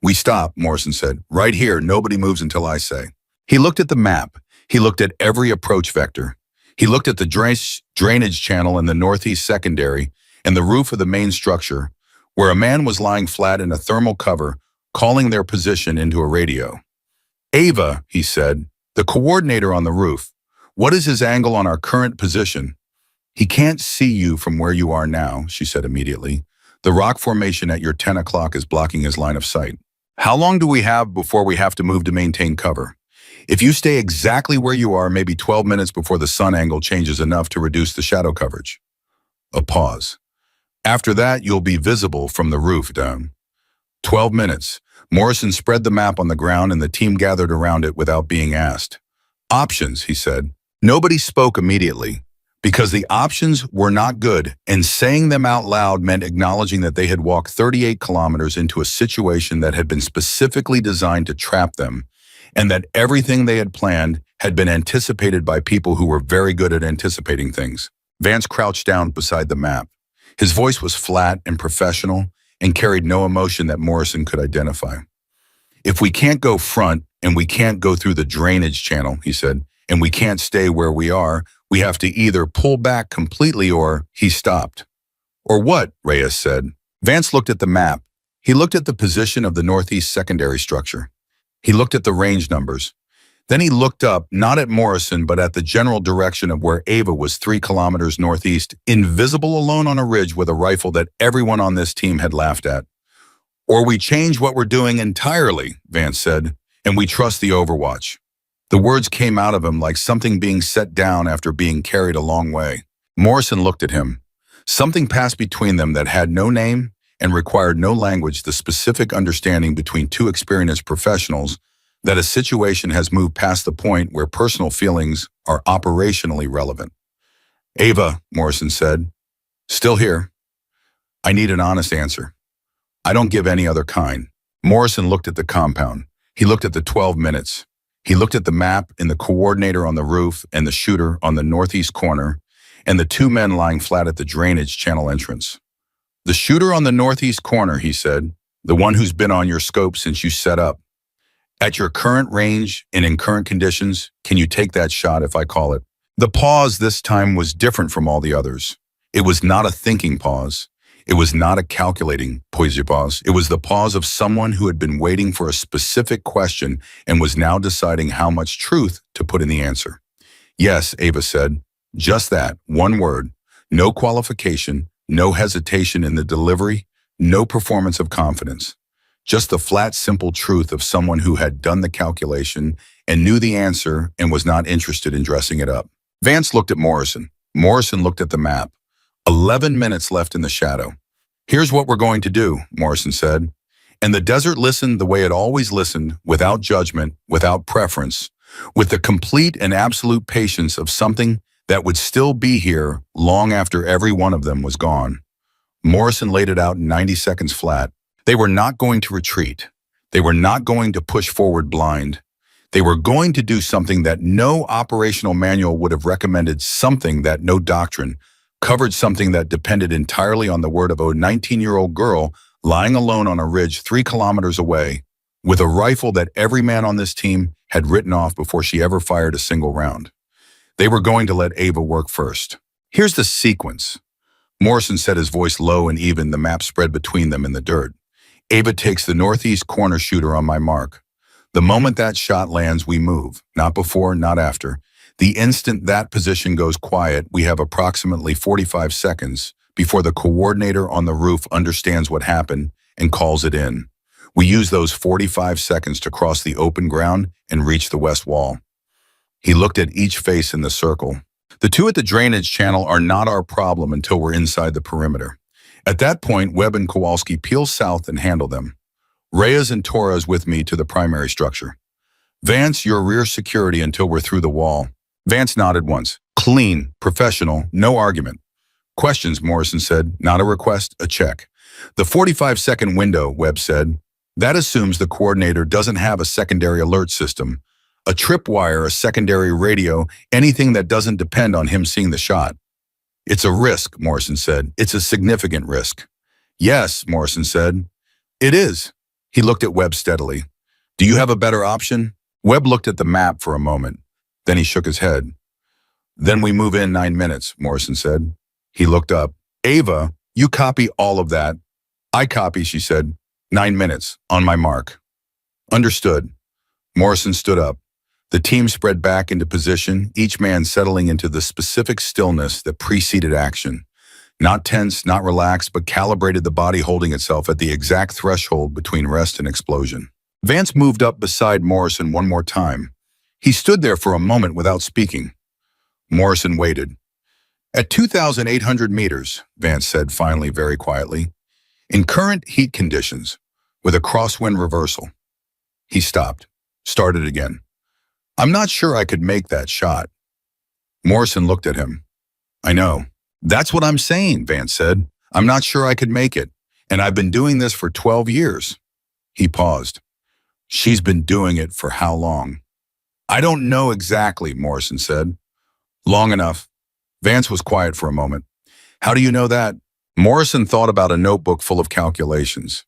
We stop, Morrison said. Right here, nobody moves until I say. He looked at the map. He looked at every approach vector. He looked at the drainage channel in the northeast secondary and the roof of the main structure, where a man was lying flat in a thermal cover, calling their position into a radio. Ava, he said, the coordinator on the roof. What is his angle on our current position? He can't see you from where you are now, she said immediately. The rock formation at your 10 o'clock is blocking his line of sight. How long do we have before we have to move to maintain cover? If you stay exactly where you are, maybe 12 minutes before the sun angle changes enough to reduce the shadow coverage. A pause. After that, you'll be visible from the roof down. 12 minutes. Morrison spread the map on the ground and the team gathered around it without being asked. Options, he said. Nobody spoke immediately, because the options were not good, and saying them out loud meant acknowledging that they had walked 38 kilometers into a situation that had been specifically designed to trap them, and that everything they had planned had been anticipated by people who were very good at anticipating things. Vance crouched down beside the map. His voice was flat and professional and carried no emotion that Morrison could identify. If we can't go front and we can't go through the drainage channel, he said, and we can't stay where we are, we have to either pull back completely or, he stopped. Or what? Reyes said. Vance looked at the map. He looked at the position of the northeast secondary structure. He looked at the range numbers. Then he looked up, not at Morrison, but at the general direction of where Ava was 3 kilometers northeast, invisible alone on a ridge with a rifle that everyone on this team had laughed at. Or we change what we're doing entirely, Vance said, and we trust the Overwatch. The words came out of him like something being set down after being carried a long way. Morrison looked at him. Something passed between them that had no name and required no language, the specific understanding between two experienced professionals that a situation has moved past the point where personal feelings are operationally relevant. Ava, Morrison said, still here. I need an honest answer. I don't give any other kind. Morrison looked at the compound. He looked at the 12 minutes. He looked at the map and the coordinator on the roof and the shooter on the northeast corner and the 2 men lying flat at the drainage channel entrance. The shooter on the northeast corner, he said, the one who's been on your scope since you set up. At your current range and in current conditions, can you take that shot if I call it? The pause this time was different from all the others. It was not a thinking pause. It was not a calculating pause. It was the pause of someone who had been waiting for a specific question and was now deciding how much truth to put in the answer. Yes, Ava said. Just that, one word. No qualification, no hesitation in the delivery, no performance of confidence. Just the flat, simple truth of someone who had done the calculation and knew the answer and was not interested in dressing it up. Vance looked at Morrison. Morrison looked at the map. 11 minutes left in the shadow. Here's what we're going to do, Morrison said. And the desert listened the way it always listened, without judgment, without preference, with the complete and absolute patience of something that would still be here long after every one of them was gone. Morrison laid it out in 90 seconds flat. They were not going to retreat. They were not going to push forward blind. They were going to do something that no operational manual would have recommended, something that no doctrine covered, something that depended entirely on the word of a 19-year-old girl lying alone on a ridge 3 kilometers away with a rifle that every man on this team had written off before she ever fired a single round. They were going to let Ava work first. Here's the sequence. Morrison said, his voice low and even, the map spread between them in the dirt. Ava takes the northeast corner shooter on my mark. The moment that shot lands, we move. Not before, not after. The instant that position goes quiet, we have approximately 45 seconds before the coordinator on the roof understands what happened and calls it in. We use those 45 seconds to cross the open ground and reach the west wall. He looked at each face in the circle. The 2 at the drainage channel are not our problem until we're inside the perimeter. At that point, Webb and Kowalski peel south and handle them. Reyes and Torres with me to the primary structure. Vance, your rear security until we're through the wall. Vance nodded once. Clean, professional, no argument. Questions, Morrison said. Not a request, a check. The 45-second window, Webb said. That assumes the coordinator doesn't have a secondary alert system, a tripwire, a secondary radio, anything that doesn't depend on him seeing the shot. It's a risk, Morrison said. It's a significant risk. Yes, Morrison said. It is. He looked at Webb steadily. Do you have a better option? Webb looked at the map for a moment. Then he shook his head. Then we move in 9 minutes, Morrison said. He looked up. Ava, you copy all of that. I copy, she said. 9 minutes, on my mark. Understood. Morrison stood up. The team spread back into position, each man settling into the specific stillness that preceded action. Not tense, not relaxed, but calibrated, the body holding itself at the exact threshold between rest and explosion. Vance moved up beside Morrison one more time. He stood there for a moment without speaking. Morrison waited. "At 2,800 meters, Vance said finally very quietly, "in current heat conditions, with a crosswind reversal." He stopped, started again. "I'm not sure I could make that shot." Morrison looked at him. "I know. That's what I'm saying," Vance said. "I'm not sure I could make it, and I've been doing this for 12 years. He paused. "She's been doing it for how long?" "I don't know exactly," Morrison said. "Long enough." Vance was quiet for a moment. "How do you know that?" Morrison thought about a notebook full of calculations.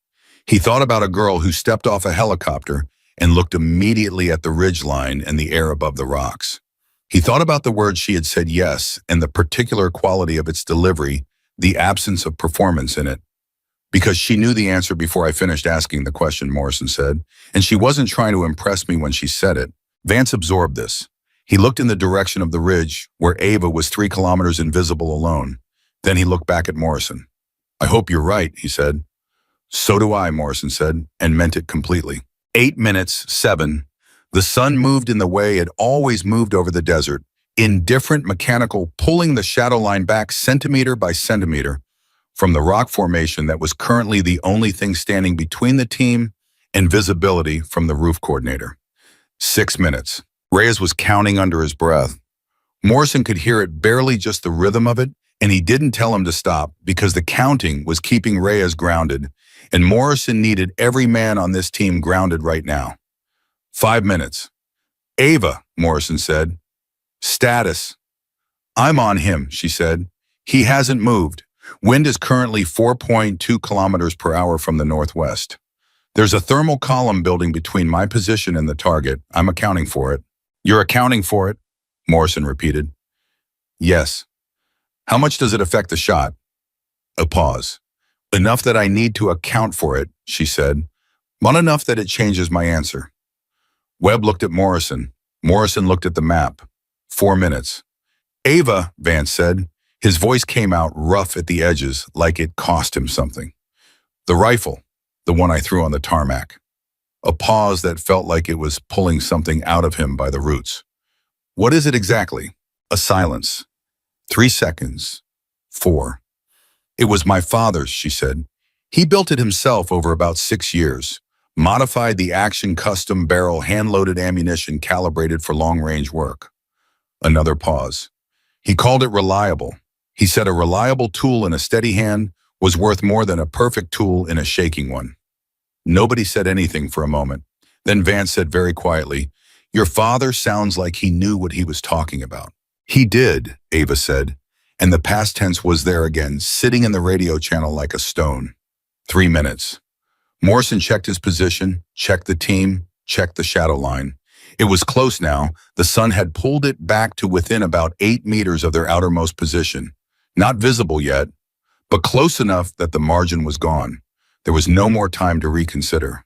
He thought about a girl who stepped off a helicopter and looked immediately at the ridgeline and the air above the rocks. He thought about the words she had said yes and the particular quality of its delivery, the absence of performance in it. "Because she knew the answer before I finished asking the question," Morrison said, "and she wasn't trying to impress me when she said it." Vance absorbed this. He looked in the direction of the ridge, where Ava was 3 kilometers invisible alone. Then he looked back at Morrison. "I hope you're right," he said. "So do I," Morrison said, and meant it completely. 8 minutes, 7. The sun moved in the way it always moved over the desert, indifferent, mechanical, pulling the shadow line back centimeter by centimeter from the rock formation that was currently the only thing standing between the team and visibility from the roof coordinator. 6 minutes. Reyes was counting under his breath. Morrison could hear it, barely just the rhythm of it, and he didn't tell him to stop because the counting was keeping Reyes grounded, and Morrison needed every man on this team grounded right now. 5 minutes. "Ava," Morrison said. "Status." "I'm on him," she said. "He hasn't moved. Wind is currently 4.2 kilometers per hour from the northwest. There's a thermal column building between my position and the target. I'm accounting for it." "You're accounting for it?" Morrison repeated. "Yes." "How much does it affect the shot?" A pause. "Enough that I need to account for it," she said. "Not enough that it changes my answer." Webb looked at Morrison. Morrison looked at the map. 4 minutes. "Ava," Vance said. His voice came out rough at the edges, like it cost him something. "The rifle, the one I threw on the tarmac." A pause that felt like it was pulling something out of him by the roots. "What is it exactly?" A silence. 3 seconds. 4. "It was my father's," she said. "He built it himself over about 6 years. Modified the action custom barrel, hand-loaded ammunition calibrated for long-range work." Another pause. "He called it reliable. He said a reliable tool in a steady hand was worth more than a perfect tool in a shaking one." Nobody said anything for a moment. Then Vance said very quietly, "Your father sounds like he knew what he was talking about." "He did," Ava said, and the past tense was there again, sitting in the radio channel like a stone. 3 minutes. Morrison checked his position, checked the team, checked the shadow line. It was close now. The sun had pulled it back to within about 8 meters of their outermost position. Not visible yet, but close enough that the margin was gone. There was no more time to reconsider.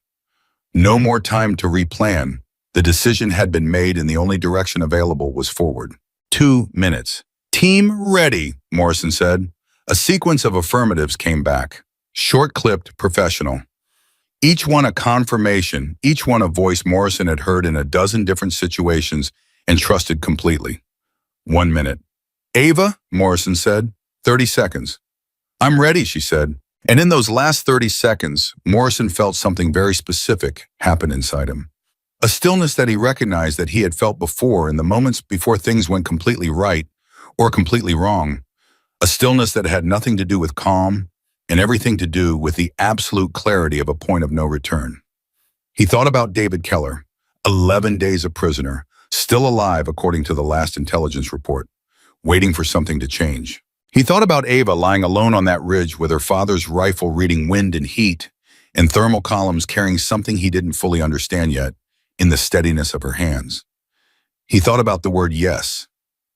No more time to replan. The decision had been made and the only direction available was forward. 2 minutes. "Team ready," Morrison said. A sequence of affirmatives came back. Short-clipped, professional. Each one a confirmation, each one a voice Morrison had heard in a dozen different situations and trusted completely. 1 minute. "Ava," Morrison said. 30 seconds. "I'm ready," she said. And in those last 30 seconds, Morrison felt something very specific happen inside him. A stillness that he recognized that he had felt before in the moments before things went completely right or completely wrong. A stillness that had nothing to do with calm and everything to do with the absolute clarity of a point of no return. He thought about David Keller, 11 days a prisoner, still alive according to the last intelligence report, waiting for something to change. He thought about Ava lying alone on that ridge with her father's rifle reading wind and heat, and thermal columns carrying something he didn't fully understand yet in the steadiness of her hands. He thought about the word yes.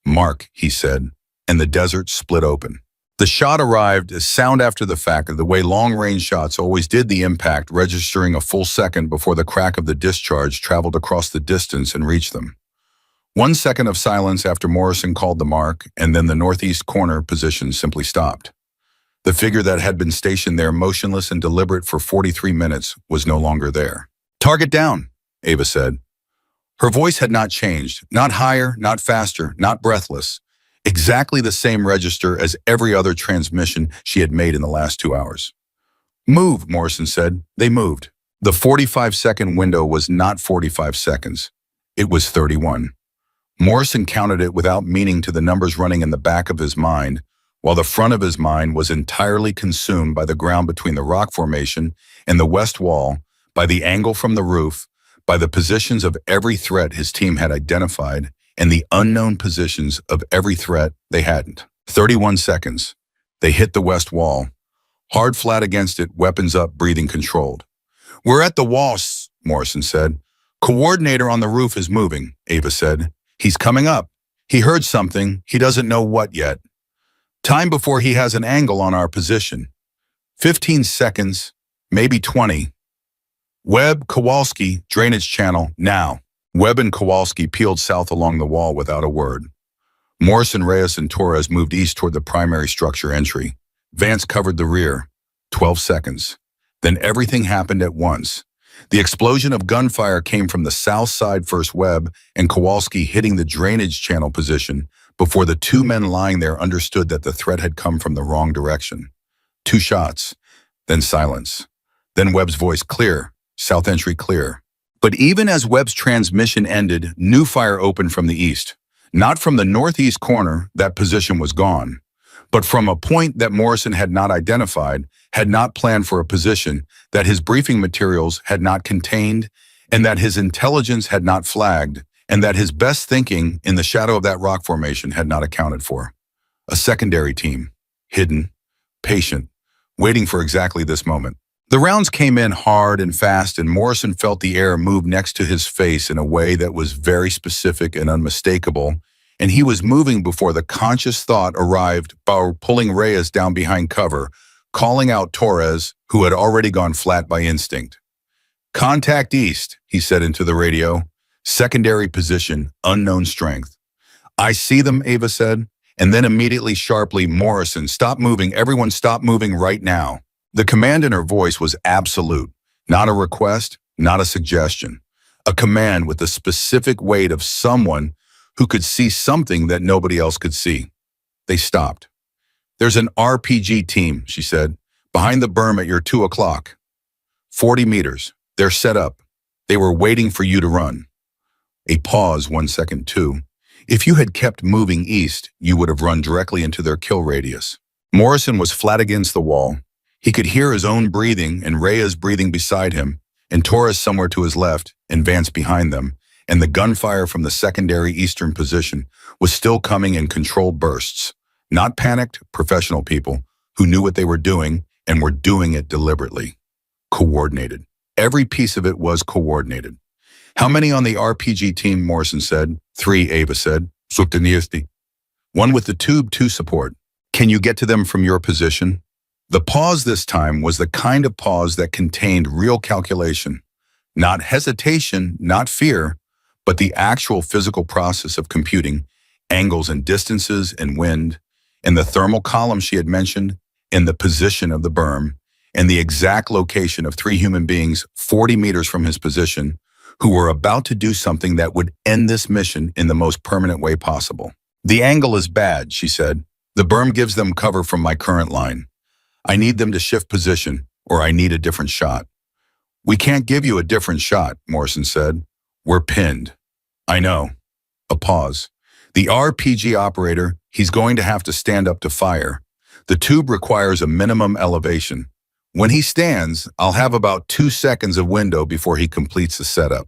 "Mark," he said, and the desert split open. The shot arrived as sound after the fact of the way long-range shots always did, the impact registering a full second before the crack of the discharge traveled across the distance and reached them. 1 second of silence after Morrison called the mark, and then the northeast corner position simply stopped. The figure that had been stationed there motionless and deliberate for 43 minutes was no longer there. "Target down," Ava said. Her voice had not changed, not higher, not faster, not breathless. Exactly the same register as every other transmission she had made in the last 2 hours. "Move," Morrison said. They moved. The 45-second window was not 45 seconds. It was 31. Morrison counted it without meaning to the numbers running in the back of his mind, while the front of his mind was entirely consumed by the ground between the rock formation and the west wall, by the angle from the roof, by the positions of every threat his team had identified, and the unknown positions of every threat they hadn't. 31 seconds. They hit the west wall. Hard flat against it, weapons up, breathing controlled. "We're at the wall," Morrison said. "Coordinator on the roof is moving," Ava said. "He's coming up. He heard something. He doesn't know what yet. Time before he has an angle on our position. 15 seconds, maybe 20. Webb, Kowalski, drainage channel, now." Webb and Kowalski peeled south along the wall without a word. Morrison, Reyes, and Torres moved east toward the primary structure entry. Vance covered the rear. 12 seconds. Then everything happened at once. The explosion of gunfire came from the south side, first Webb and Kowalski hitting the drainage channel position before the two men lying there understood that the threat had come from the wrong direction. 2 shots, then silence. Then Webb's voice clear, south entry clear. But even as Webb's transmission ended, new fire opened from the east. Not from the northeast corner, that position was gone, but from a point that Morrison had not identified, had not planned for a position, that his briefing materials had not contained, and that his intelligence had not flagged, and that his best thinking in the shadow of that rock formation had not accounted for. A secondary team, hidden, patient, waiting for exactly this moment. The rounds came in hard and fast, and Morrison felt the air move next to his face in a way that was very specific and unmistakable, and he was moving before the conscious thought arrived by pulling Reyes down behind cover, calling out Torres, who had already gone flat by instinct. "Contact east," he said into the radio. "Secondary position, unknown strength." "I see them," Ava said, and then immediately sharply, "Morrison, stop moving. Everyone stop moving right now." The command in her voice was absolute, not a request, not a suggestion. A command with the specific weight of someone who could see something that nobody else could see. They stopped. "There's an RPG team," she said, "behind the berm at your 2 o'clock. 40 meters. They're set up. They were waiting for you to run." A pause, 1 second, 2. If you had kept moving east, you would have run directly into their kill radius. Morrison was flat against the wall. He could hear his own breathing and Reyes breathing beside him, and Torres somewhere to his left, and Vance behind them, and the gunfire from the secondary eastern position was still coming in controlled bursts. Not panicked, professional people who knew what they were doing and were doing it deliberately. Coordinated. Every piece of it was coordinated. "How many on the RPG team?" Morrison said. 3, Ava said. "Suktaniesti." "One with the tube 2 support. Can you get to them from your position?" The pause this time was the kind of pause that contained real calculation. Not hesitation, not fear, but the actual physical process of computing angles and distances and wind, and the thermal column she had mentioned, and the position of the berm, and the exact location of 3 human beings 40 meters from his position, who were about to do something that would end this mission in the most permanent way possible. "The angle is bad," she said. "The berm gives them cover from my current line. I need them to shift position, or I need a different shot." "We can't give you a different shot," Morrison said. "We're pinned." "I know." A pause. "The RPG operator, he's going to have to stand up to fire. The tube requires a minimum elevation. When he stands, I'll have about 2 seconds of window before he completes the setup."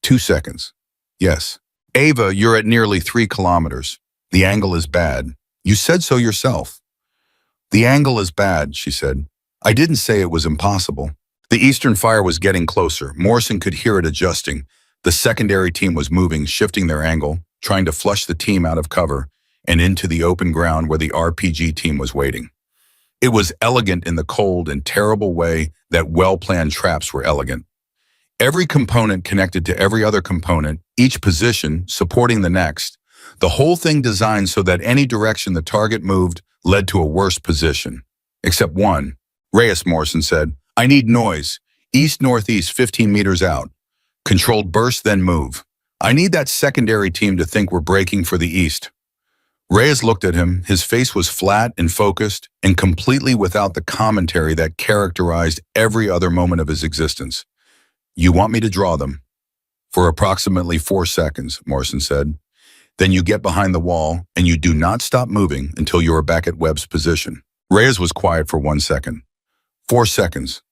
2 seconds. "Yes." "Ava, you're at nearly 3 kilometers. The angle is bad. You said so yourself." "The angle is bad," she said. "I didn't say it was impossible." The eastern fire was getting closer. Morrison could hear it adjusting. The secondary team was moving, shifting their angle, trying to flush the team out of cover and into the open ground where the RPG team was waiting. It was elegant in the cold and terrible way that well-planned traps were elegant. Every component connected to every other component, each position supporting the next. The whole thing designed so that any direction the target moved led to a worse position. Except one. Reyes, Morrison said, I need noise. East-northeast 15 meters out. Controlled burst, then move. I need that secondary team to think we're breaking for the east. Reyes looked at him. His face was flat and focused and completely without the commentary that characterized every other moment of his existence. You want me to draw them? For approximately 4 seconds, Morrison said. Then you get behind the wall and you do not stop moving until you are back at Webb's position. Reyes was quiet for 1 second. 4 seconds.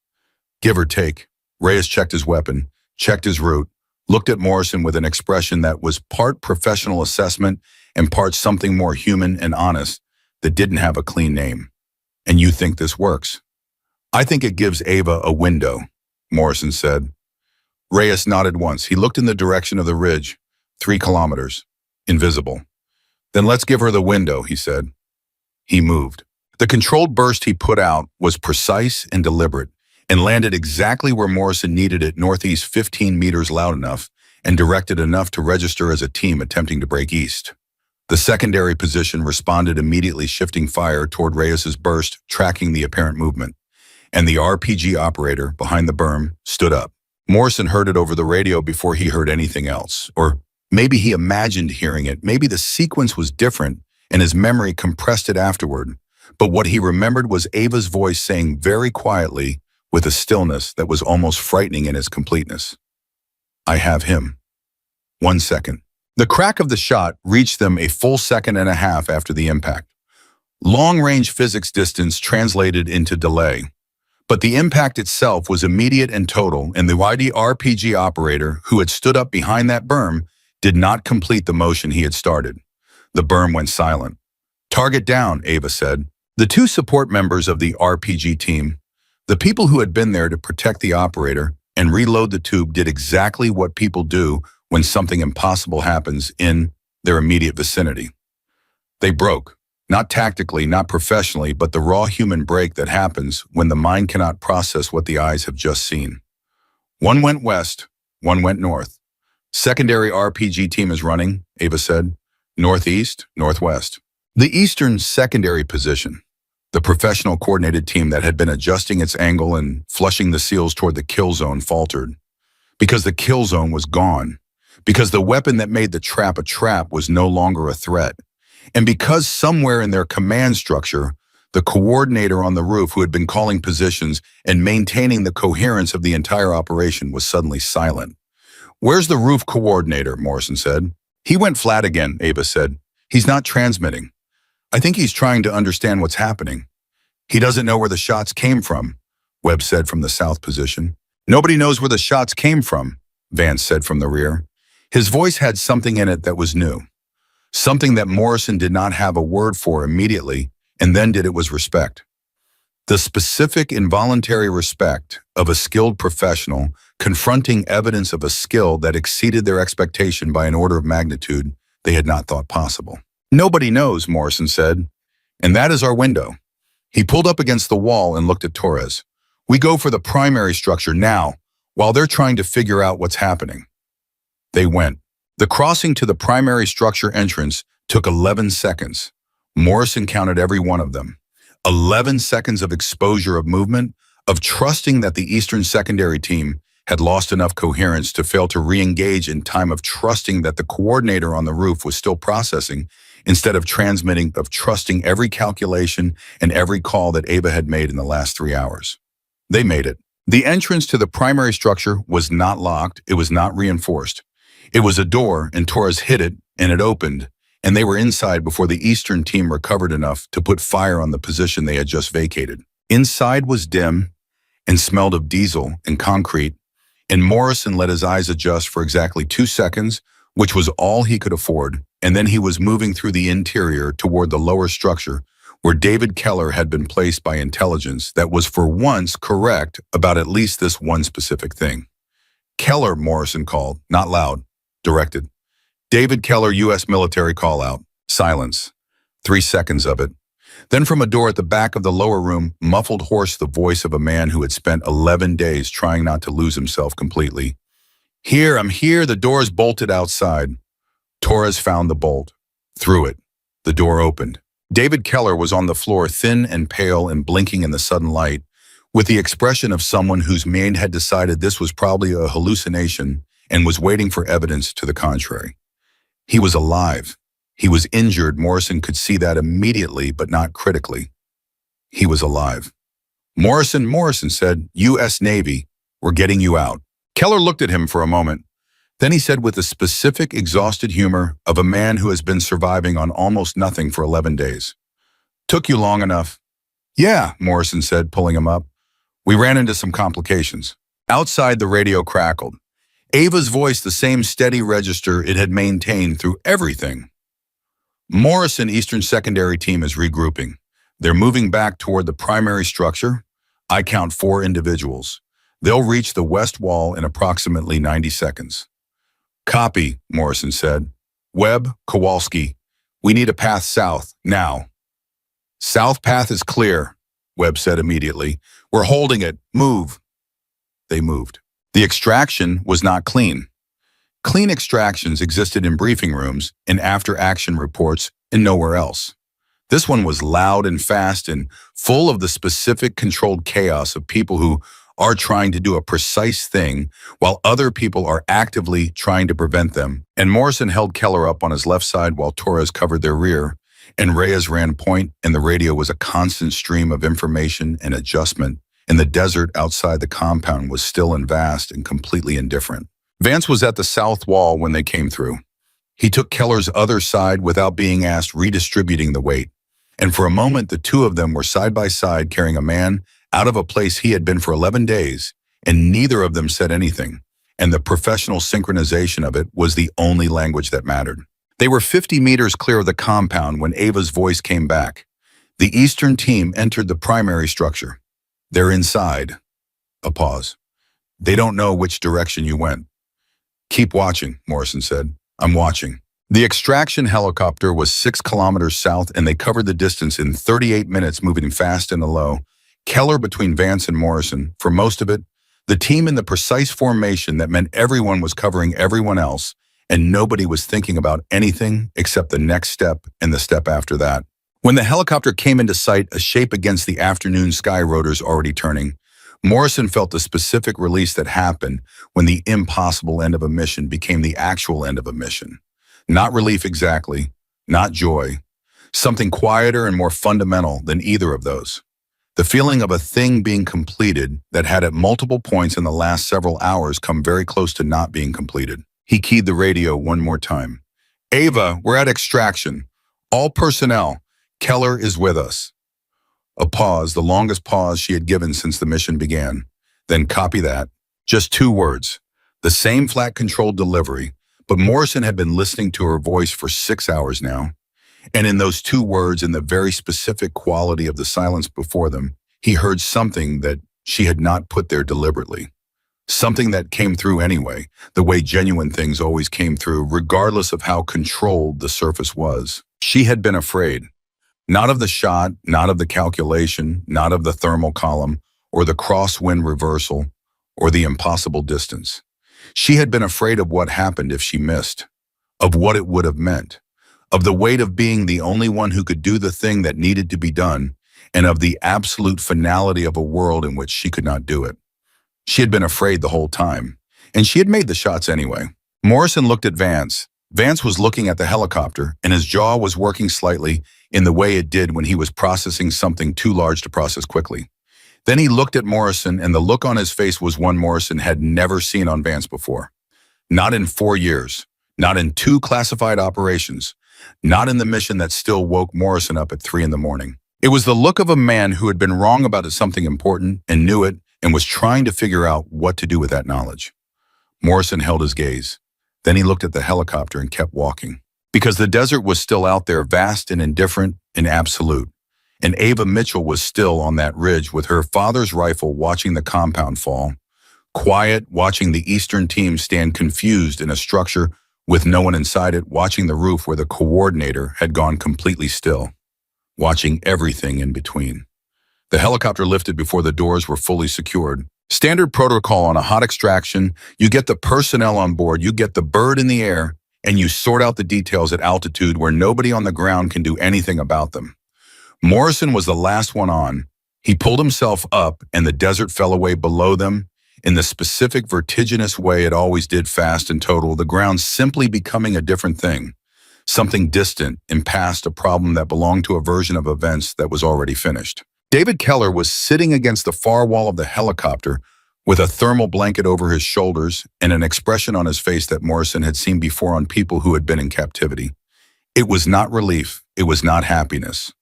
Give or take. Reyes checked his weapon, checked his route, looked at Morrison with an expression that was part professional assessment and part something more human and honest that didn't have a clean name. And you think this works? I think it gives Ava a window, Morrison said. Reyes nodded once. He looked in the direction of the ridge, 3 kilometers, invisible. Then let's give her the window, he said. He moved. The controlled burst he put out was precise and deliberate and landed exactly where Morrison needed it, northeast 15 meters loud enough and directed enough to register as a team attempting to break east. The secondary position responded immediately, shifting fire toward Reyes's burst, tracking the apparent movement. And the RPG operator behind the berm stood up. Morrison heard it over the radio before he heard anything else. Or maybe he imagined hearing it. Maybe the sequence was different and his memory compressed it afterward. But what he remembered was Ava's voice saying very quietly, with a stillness that was almost frightening in its completeness, I have him. 1 second. The crack of the shot reached them a full second and a half after the impact. Long-range physics distance translated into delay. But the impact itself was immediate and total, and the YD RPG operator, who had stood up behind that berm, did not complete the motion he had started. The berm went silent. Target down, Ava said. The 2 support members of the RPG team, the people who had been there to protect the operator and reload the tube, did exactly what people do when something impossible happens in their immediate vicinity. They broke. Not tactically, not professionally, but the raw human break that happens when the mind cannot process what the eyes have just seen. One went west, one went north. Secondary RPG team is running, Ava said. Northeast, northwest. The eastern secondary position, the professional coordinated team that had been adjusting its angle and flushing the seals toward the kill zone, faltered. Because the kill zone was gone. Because the weapon that made the trap a trap was no longer a threat. And because somewhere in their command structure, the coordinator on the roof who had been calling positions and maintaining the coherence of the entire operation was suddenly silent. Where's the roof coordinator? Morrison said. He went flat again, Ava said. He's not transmitting. I think he's trying to understand what's happening. He doesn't know where the shots came from, Webb said from the south position. Nobody knows where the shots came from, Vance said from the rear. His voice had something in it that was new. Something that Morrison did not have a word for immediately, and then did it was respect. The specific involuntary respect of a skilled professional confronting evidence of a skill that exceeded their expectation by an order of magnitude they had not thought possible. Nobody knows, Morrison said, and that is our window. He pulled up against the wall and looked at Torres. We go for the primary structure now, while they're trying to figure out what's happening. They went. The crossing to the primary structure entrance took 11 seconds. Morrison counted every one of them. 11 seconds of exposure of movement, of trusting that the Eastern secondary team had lost enough coherence to fail to re-engage in time, of trusting that the coordinator on the roof was still processing instead of transmitting, of trusting every calculation and every call that Ava had made in the last 3 hours. They made it. The entrance to the primary structure was not locked. It was not reinforced. It was a door, and Torres hit it, and it opened, and they were inside before the Eastern team recovered enough to put fire on the position they had just vacated. Inside was dim and smelled of diesel and concrete, and Morrison let his eyes adjust for exactly 2 seconds, which was all he could afford, and then he was moving through the interior toward the lower structure where David Keller had been placed by intelligence that was for once correct about at least this one specific thing. Keller, Morrison called, not loud. Directed. David Keller, U.S. military call out. Silence. 3 seconds of it. Then from a door at the back of the lower room, muffled hoarse the voice of a man who had spent 11 days trying not to lose himself completely. Here, I'm here, the door's bolted outside. Torres found the bolt. Threw it. The door opened. David Keller was on the floor, thin and pale and blinking in the sudden light, with the expression of someone whose mind had decided this was probably a hallucination and was waiting for evidence to the contrary. He was alive. He was injured. Morrison could see that immediately, but not critically. He was alive. Morrison said, U.S. Navy, we're getting you out. Keller looked at him for a moment. Then he said with the specific, exhausted humor of a man who has been surviving on almost nothing for 11 days. Took you long enough. Yeah, Morrison said, pulling him up. We ran into some complications. Outside, the radio crackled. Ava's voice, the same steady register it had maintained through everything. Morrison Eastern Secondary Team is regrouping. They're moving back toward the primary structure. I count 4 individuals. They'll reach the west wall in approximately 90 seconds. Copy, Morrison said. Webb, Kowalski, we need a path south, now. South path is clear, Webb said immediately. We're holding it. Move. They moved. The extraction was not clean. Clean extractions existed in briefing rooms, in after-action reports, and nowhere else. This one was loud and fast and full of the specific controlled chaos of people who are trying to do a precise thing while other people are actively trying to prevent them. And Morrison held Keller up on his left side while Torres covered their rear, and Reyes ran point, and the radio was a constant stream of information and adjustment, and the desert outside the compound was still and vast and completely indifferent. Vance was at the south wall when they came through. He took Keller's other side without being asked, redistributing the weight. And for a moment, the two of them were side by side carrying a man out of a place he had been for 11 days, and neither of them said anything. And the professional synchronization of it was the only language that mattered. They were 50 meters clear of the compound when Ava's voice came back. The Eastern team entered the primary structure. They're inside. A pause. They don't know which direction you went. Keep watching, Morrison said. I'm watching. The extraction helicopter was 6 kilometers south, and they covered the distance in 38 minutes, moving fast and low. Keller between Vance and Morrison, for most of it, the team in the precise formation that meant everyone was covering everyone else, and nobody was thinking about anything except the next step and the step after that. When the helicopter came into sight, a shape against the afternoon sky, rotors already turning, Morrison felt the specific release that happened when the impossible end of a mission became the actual end of a mission. Not relief exactly, not joy. Something quieter and more fundamental than either of those. The feeling of a thing being completed that had at multiple points in the last several hours come very close to not being completed. He keyed the radio one more time. Ava, we're at extraction. All personnel. Keller is with us. A pause, the longest pause she had given since the mission began. Then copy that. Just 2 words. The same flat controlled delivery, but Morrison had been listening to her voice for 6 hours now. And in those 2 words, in the very specific quality of the silence before them, he heard something that she had not put there deliberately. Something that came through anyway, the way genuine things always came through, regardless of how controlled the surface was. She had been afraid. Not of the shot, not of the calculation, not of the thermal column, or the crosswind reversal, or the impossible distance. She had been afraid of what happened if she missed, of what it would have meant, of the weight of being the only one who could do the thing that needed to be done, and of the absolute finality of a world in which she could not do it. She had been afraid the whole time, and she had made the shots anyway. Morrison looked at Vance. Vance was looking at the helicopter, and his jaw was working slightly in the way it did when he was processing something too large to process quickly. Then he looked at Morrison, and the look on his face was one Morrison had never seen on Vance before. Not in 4 years, not in 2 classified operations, not in the mission that still woke Morrison up at 3 in the morning. It was the look of a man who had been wrong about something important and knew it and was trying to figure out what to do with that knowledge. Morrison held his gaze. Then he looked at the helicopter and kept walking. Because the desert was still out there, vast and indifferent and absolute. And Ava Mitchell was still on that ridge with her father's rifle watching the compound fall. Quiet, watching the Eastern team stand confused in a structure with no one inside it, watching the roof where the coordinator had gone completely still. watching everything in between. The helicopter lifted before the doors were fully secured. Standard protocol on a hot extraction, you get the personnel on board, you get the bird in the air, and you sort out the details at altitude where nobody on the ground can do anything about them. Morrison was the last one on. He pulled himself up, and the desert fell away below them in the specific vertiginous way it always did, fast and total, the ground simply becoming a different thing, something distant and past a problem that belonged to a version of events that was already finished. David Keller was sitting against the far wall of the helicopter with a thermal blanket over his shoulders and an expression on his face that Morrison had seen before on people who had been in captivity. It was not relief. It was not happiness.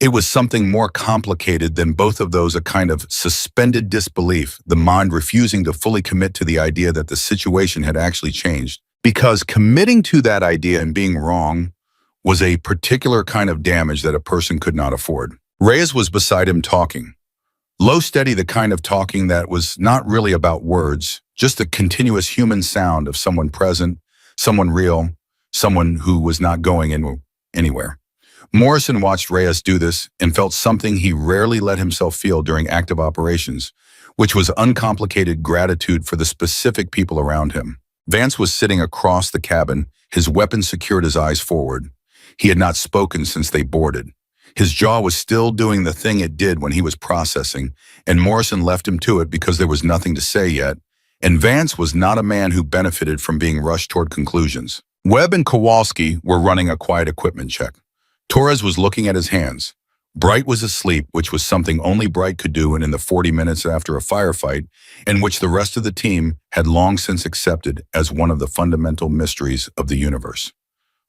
It was something more complicated than both of those, a kind of suspended disbelief, the mind refusing to fully commit to the idea that the situation had actually changed. Because committing to that idea and being wrong was a particular kind of damage that a person could not afford. Reyes was beside him talking. Low, steady, the kind of talking that was not really about words, just the continuous human sound of someone present, someone real, someone who was not going anywhere. Morrison watched Reyes do this and felt something he rarely let himself feel during active operations, which was uncomplicated gratitude for the specific people around him. Vance was sitting across the cabin, his weapon secured, his eyes forward. He had not spoken since they boarded. His jaw was still doing the thing it did when he was processing, and Morrison left him to it because there was nothing to say yet, and Vance was not a man who benefited from being rushed toward conclusions. Webb and Kowalski were running a quiet equipment check. Torres was looking at his hands. Bright was asleep, which was something only Bright could do in the 40 minutes after a firefight, and which the rest of the team had long since accepted as one of the fundamental mysteries of the universe.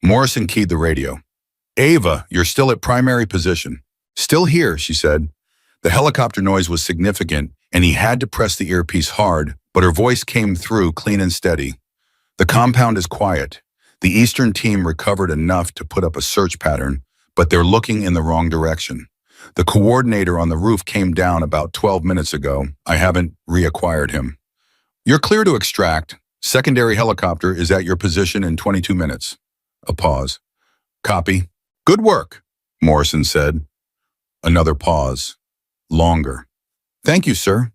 Morrison keyed the radio. "Ava, you're still at primary position." "Still here," she said. The helicopter noise was significant, and he had to press the earpiece hard, but her voice came through clean and steady. "The compound is quiet. The Eastern team recovered enough to put up a search pattern, but they're looking in the wrong direction. The coordinator on the roof came down about 12 minutes ago. I haven't reacquired him. You're clear to extract. Secondary helicopter is at your position in 22 minutes. A pause. "Copy." "Good work," Morrison said. Another pause. Longer. "Thank you, sir."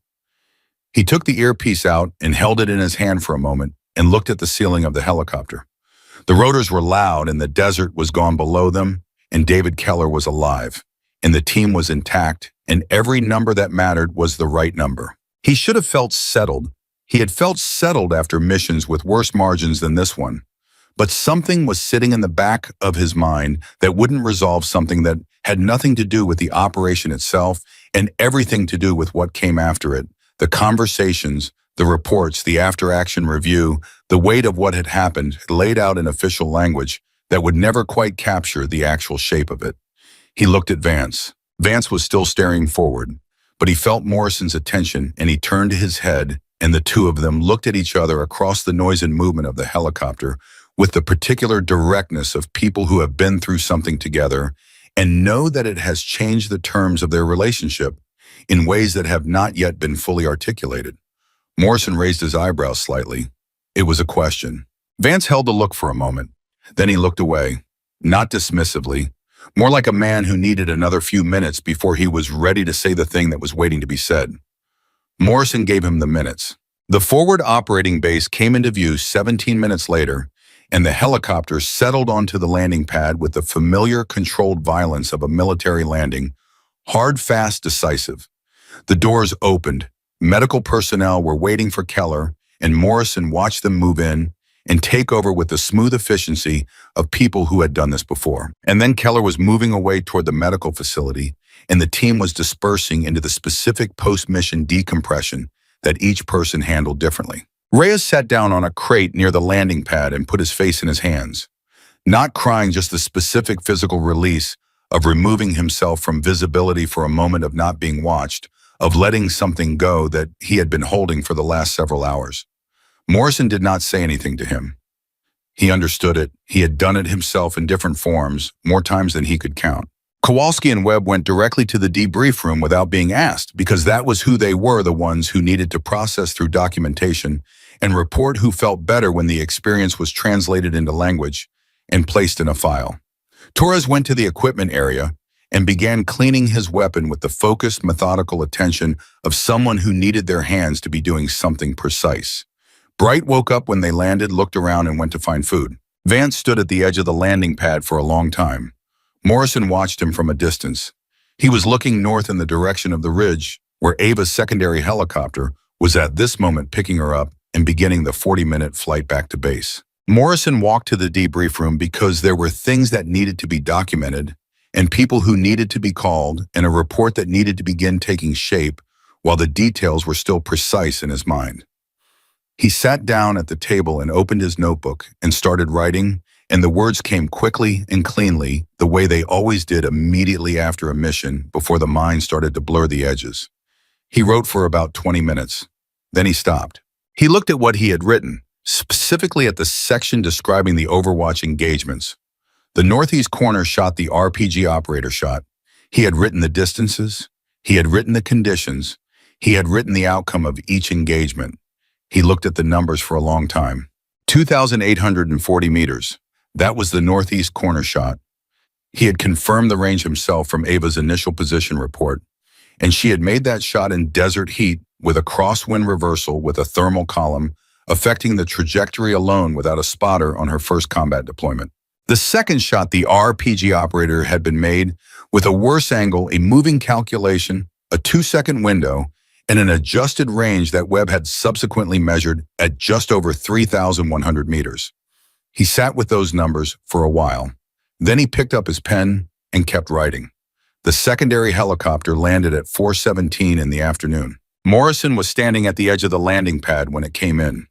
He took the earpiece out and held it in his hand for a moment and looked at the ceiling of the helicopter. The rotors were loud and the desert was gone below them, and David Keller was alive, and the team was intact, and every number that mattered was the right number. He should have felt settled. He had felt settled after missions with worse margins than this one. But something was sitting in the back of his mind that wouldn't resolve something that had nothing to do with the operation itself and everything to do with what came after it. The conversations, the reports, the after-action review, the weight of what had happened laid out in official language that would never quite capture the actual shape of it. He looked at Vance. Vance was still staring forward, but he felt Morrison's attention and he turned his head, and the two of them looked at each other across the noise and movement of the helicopter with the particular directness of people who have been through something together and know that it has changed the terms of their relationship in ways that have not yet been fully articulated. Morrison raised his eyebrows slightly. It was a question. Vance held the look for a moment. Then he looked away, not dismissively, more like a man who needed another few minutes before he was ready to say the thing that was waiting to be said. Morrison gave him the minutes. The forward operating base came into view 17 minutes later, and the helicopter settled onto the landing pad with the familiar controlled violence of a military landing, hard, fast, decisive. The doors opened. Medical personnel were waiting for Keller, and Morrison watched them move in and take over with the smooth efficiency of people who had done this before. And then Keller was moving away toward the medical facility, and the team was dispersing into the specific post-mission decompression that each person handled differently. Reyes sat down on a crate near the landing pad and put his face in his hands. Not crying, just the specific physical release of removing himself from visibility for a moment, of not being watched, of letting something go that he had been holding for the last several hours. Morrison did not say anything to him. He understood it. He had done it himself in different forms, more times than he could count. Kowalski and Webb went directly to the debrief room without being asked, because that was who they were, the ones who needed to process through documentation and report, who felt better when the experience was translated into language and placed in a file. Torres went to the equipment area and began cleaning his weapon with the focused, methodical attention of someone who needed their hands to be doing something precise. Bright woke up when they landed, looked around, and went to find food. Vance stood at the edge of the landing pad for a long time. Morrison watched him from a distance. He was looking north in the direction of the ridge, where Ava's secondary helicopter was at this moment picking her up and beginning the 40-minute flight back to base. Morrison walked to the debrief room because there were things that needed to be documented and people who needed to be called and a report that needed to begin taking shape while the details were still precise in his mind. He sat down at the table and opened his notebook and started writing, and the words came quickly and cleanly, the way they always did immediately after a mission before the mind started to blur the edges. He wrote for about 20 minutes. Then he stopped. He looked at what he had written, specifically at the section describing the Overwatch engagements. The northeast corner shot the RPG operator shot. He had written the distances. He had written the conditions. He had written the outcome of each engagement. He looked at the numbers for a long time. 2,840 meters. That was the northeast corner shot. He had confirmed the range himself from Ava's initial position report, and she had made that shot in desert heat with a crosswind reversal with a thermal column affecting the trajectory alone without a spotter on her first combat deployment. The second shot the RPG operator had been made with a worse angle, a moving calculation, a 2-second window, and an adjusted range that Webb had subsequently measured at just over 3,100 meters. He sat with those numbers for a while. Then he picked up his pen and kept writing. The secondary helicopter landed at 4:17 in the afternoon. Morrison was standing at the edge of the landing pad when it came in.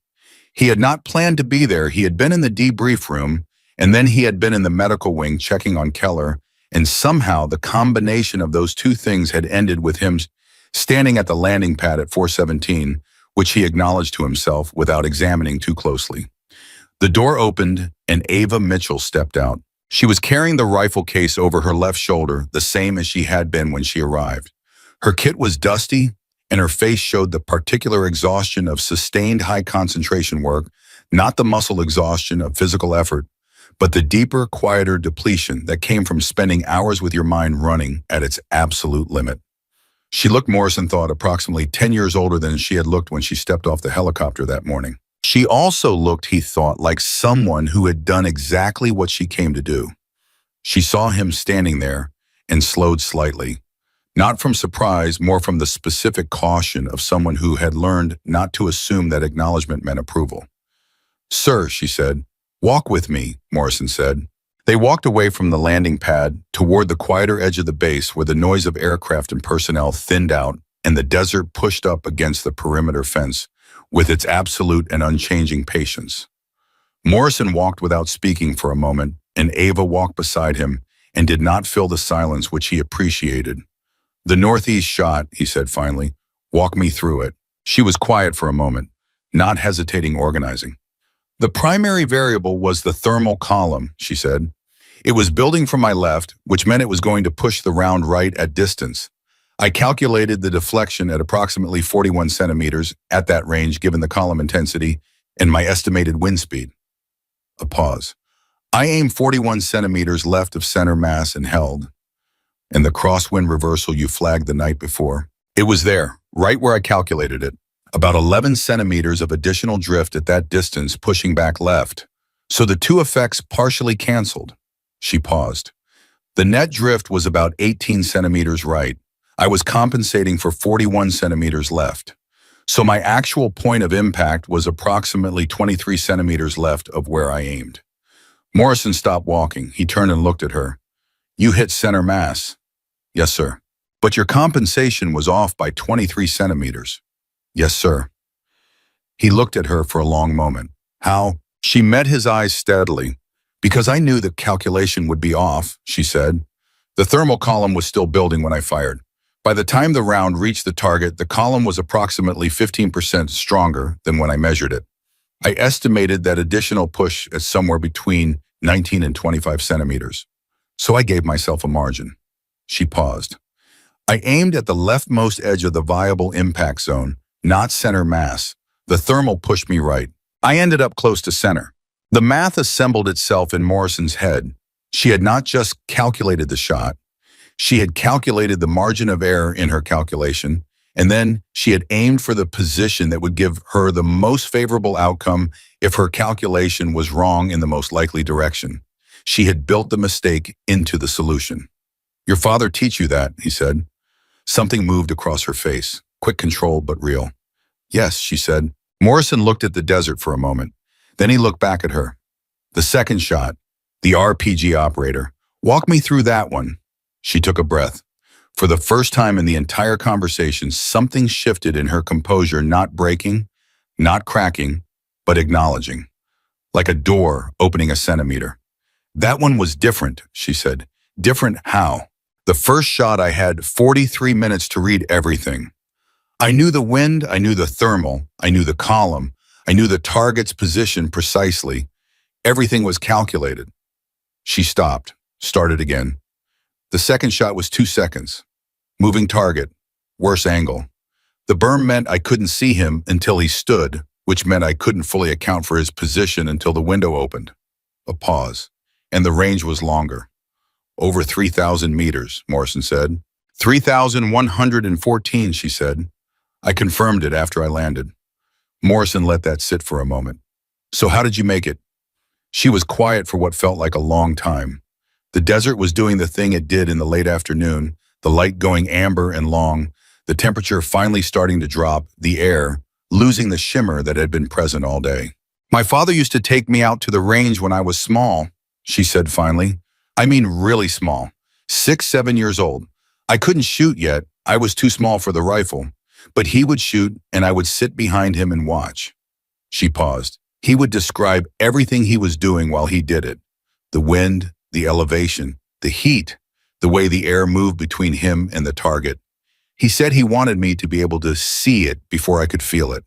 He had not planned to be there. He had been in the debrief room, and then he had been in the medical wing checking on Keller, and somehow the combination of those two things had ended with him standing at the landing pad at 4:17, which he acknowledged to himself without examining too closely. The door opened, and Ava Mitchell stepped out. She was carrying the rifle case over her left shoulder, the same as she had been when she arrived. Her kit was dusty, and her face showed the particular exhaustion of sustained high-concentration work, not the muscle exhaustion of physical effort, but the deeper, quieter depletion that came from spending hours with your mind running at its absolute limit. She looked, Morrison thought, approximately 10 years older than she had looked when she stepped off the helicopter that morning. She also looked, he thought, like someone who had done exactly what she came to do. She saw him standing there and slowed slightly, not from surprise, more from the specific caution of someone who had learned not to assume that acknowledgement meant approval. "Sir," she said. "Walk with me," Morrison said. They walked away from the landing pad toward the quieter edge of the base where the noise of aircraft and personnel thinned out and the desert pushed up against the perimeter fence with its absolute and unchanging patience. Morrison walked without speaking for a moment, and Ava walked beside him and did not fill the silence which he appreciated. "The northeast shot," he said finally. "Walk me through it." She was quiet for a moment, not hesitating, organizing. "The primary variable was the thermal column," she said. "It was building from my left, which meant it was going to push the round right at distance. I calculated the deflection at approximately 41 centimeters at that range given the column intensity and my estimated wind speed." A pause. "I aimed 41 centimeters left of center mass and held. And the crosswind reversal you flagged the night before? It was there, right where I calculated it. About 11 centimeters of additional drift at that distance pushing back left. So the two effects partially canceled." She paused. "The net drift was about 18 centimeters right. I was compensating for 41 centimeters left. So my actual point of impact was approximately 23 centimeters left of where I aimed." Morrison stopped walking. He turned and looked at her. "You hit center mass." "Yes, sir." "But your compensation was off by 23 centimeters." "Yes, sir." He looked at her for a long moment. "How?" She met his eyes steadily. "Because I knew the calculation would be off," she said. "The thermal column was still building when I fired. By the time the round reached the target, the column was approximately 15% stronger than when I measured it. I estimated that additional push at somewhere between 19 and 25 centimeters. So I gave myself a margin." She paused. "I aimed at the leftmost edge of the viable impact zone, not center mass. The thermal pushed me right. I ended up close to center." The math assembled itself in Morrison's head. She had not just calculated the shot. She had calculated the margin of error in her calculation, and then she had aimed for the position that would give her the most favorable outcome if her calculation was wrong in the most likely direction. She had built the mistake into the solution. "Your father teach you that," he said. Something moved across her face, quick, controlled, but real. "Yes," she said. Morrison looked at the desert for a moment. Then he looked back at her. "The second shot, the RPG operator. Walk me through that one." She took a breath. For the first time in the entire conversation, something shifted in her composure, not breaking, not cracking, but acknowledging, like a door opening a centimeter. "That one was different," she said. "Different how? The first shot I had 43 minutes to read everything. I knew the wind, I knew the thermal, I knew the column, I knew the target's position precisely. Everything was calculated." She stopped, started again. "The second shot was 2 seconds. Moving target, worse angle. The berm meant I couldn't see him until he stood, which meant I couldn't fully account for his position until the window opened." A pause. "And the range was longer." "Over 3,000 meters, Morrison said. 3,114, she said. "I confirmed it after I landed." Morrison let that sit for a moment. "So how did you make it?" She was quiet for what felt like a long time. The desert was doing the thing it did in the late afternoon, the light going amber and long, the temperature finally starting to drop, the air losing the shimmer that had been present all day. "My father used to take me out to the range when I was small," she said finally. "I mean really small. 6, 7 years old. I couldn't shoot yet. I was too small for the rifle. But he would shoot, and I would sit behind him and watch." She paused. "He would describe everything he was doing while he did it. The wind, the elevation, the heat, the way the air moved between him and the target. He said he wanted me to be able to see it before I could feel it."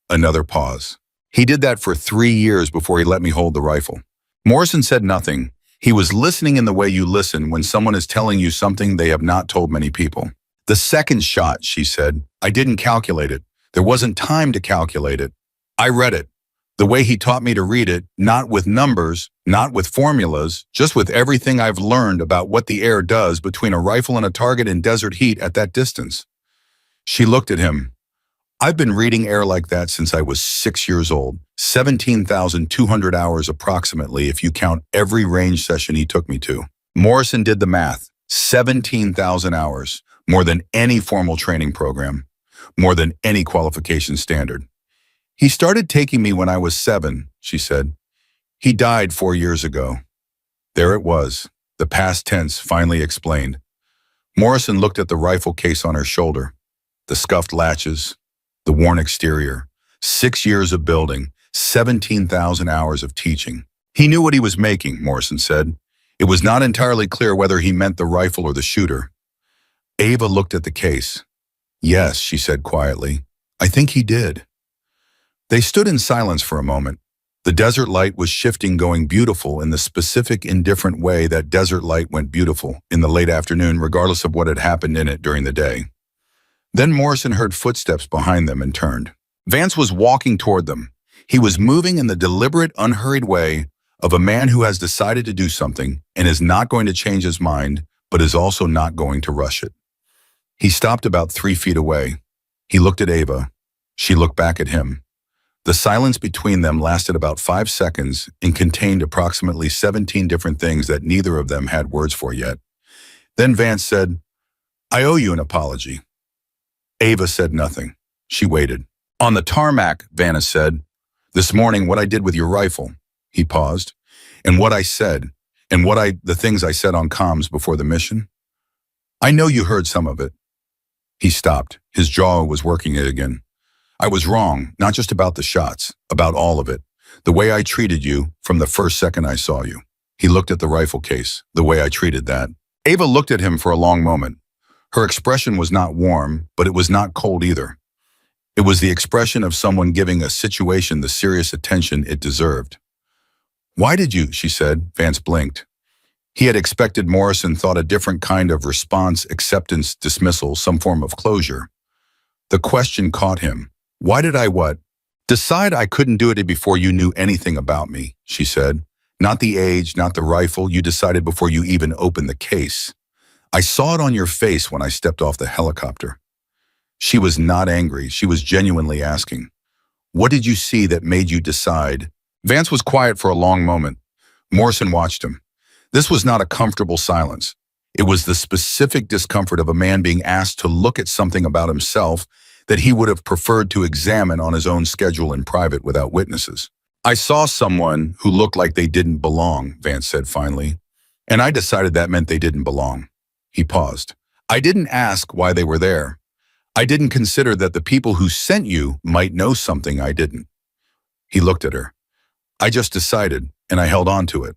Another pause. "He did that for 3 years before he let me hold the rifle." Morrison said nothing. He was listening in the way you listen when someone is telling you something they have not told many people. "The second shot," she said, "I didn't calculate it. There wasn't time to calculate it. I read it. The way he taught me to read it, not with numbers, not with formulas, just with everything I've learned about what the air does between a rifle and a target in desert heat at that distance." She looked at him. "I've been reading air like that since I was 6 years old, 17,200 hours approximately if you count every range session he took me to." Morrison did the math. 17,000 hours, more than any formal training program, more than any qualification standard. "He started taking me when I was 7, she said. "He died 4 years ago." There it was, the past tense finally explained. Morrison looked at the rifle case on her shoulder, the scuffed latches, the worn exterior. 6 years of building, 17,000 hours of teaching. He knew what he was making, Morrison said. It was not entirely clear whether he meant the rifle or the shooter. Ava looked at the case. "Yes," she said quietly. "I think he did." They stood in silence for a moment. The desert light was shifting, going beautiful in the specific, indifferent way that desert light went beautiful in the late afternoon, regardless of what had happened in it during the day. Then Morrison heard footsteps behind them and turned. Vance was walking toward them. He was moving in the deliberate, unhurried way of a man who has decided to do something and is not going to change his mind, but is also not going to rush it. He stopped about 3 feet away. He looked at Ava. She looked back at him. The silence between them lasted about 5 seconds and contained approximately 17 different things that neither of them had words for yet. Then Vance said, "I owe you an apology." Ava said nothing. She waited. "On the tarmac," Vanna said, "this morning what I did with your rifle." He paused. "And what I said, and the things I said on comms before the mission. I know you heard some of it." He stopped. His jaw was working it again. "I was wrong, not just about the shots, about all of it. The way I treated you from the first second I saw you." He looked at the rifle case, the way I treated that. Ava looked at him for a long moment. Her expression was not warm, but it was not cold either. It was the expression of someone giving a situation the serious attention it deserved. "Why did you?" she said. Vance blinked. He had expected Morrison thought a different kind of response, acceptance, dismissal, some form of closure. The question caught him. "Why did I what?" "Decide I couldn't do it before you knew anything about me," she said. "Not the age, not the rifle. You decided before you even opened the case. I saw it on your face when I stepped off the helicopter. She was not angry. She was genuinely asking, what did you see that made you decide? Vance was quiet for a long moment. Morrison watched him. This was not a comfortable silence. It was the specific discomfort of a man being asked to look at something about himself that he would have preferred to examine on his own schedule in private without witnesses. I saw someone who looked like they didn't belong, Vance said finally, and I decided that meant they didn't belong. He paused. I didn't ask why they were there. I didn't consider that the people who sent you might know something I didn't. He looked at her. I just decided, and I held on to it.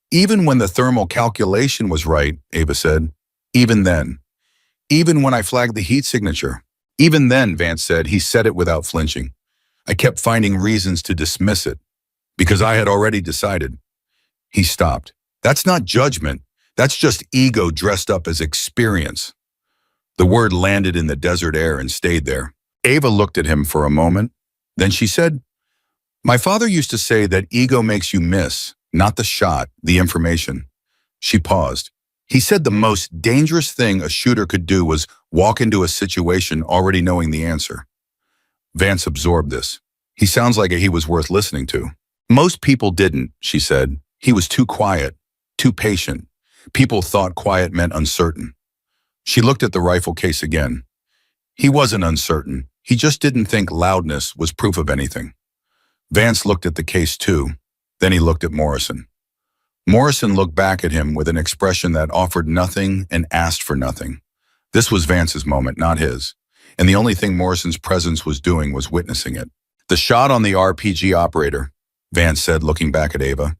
Even when the thermal calculation was right, Ava said. Even then. Even when I flagged the heat signature. Even then, Vance said. He said it without flinching. I kept finding reasons to dismiss it, because I had already decided. He stopped. That's not judgment. That's just ego dressed up as experience. The word landed in the desert air and stayed there. Ava looked at him for a moment. Then she said, my father used to say that ego makes you miss, not the shot, the information. She paused. He said the most dangerous thing a shooter could do was walk into a situation already knowing the answer. Vance absorbed this. He sounds like he was worth listening to. Most people didn't, she said. He was too quiet, too patient. People thought quiet meant uncertain. She looked at the rifle case again. He wasn't uncertain. He just didn't think loudness was proof of anything. Vance looked at the case too. Then he looked at Morrison. Morrison looked back at him with an expression that offered nothing and asked for nothing. This was Vance's moment, not his. And the only thing Morrison's presence was doing was witnessing it. The shot on the RPG operator, Vance said, looking back at Ava.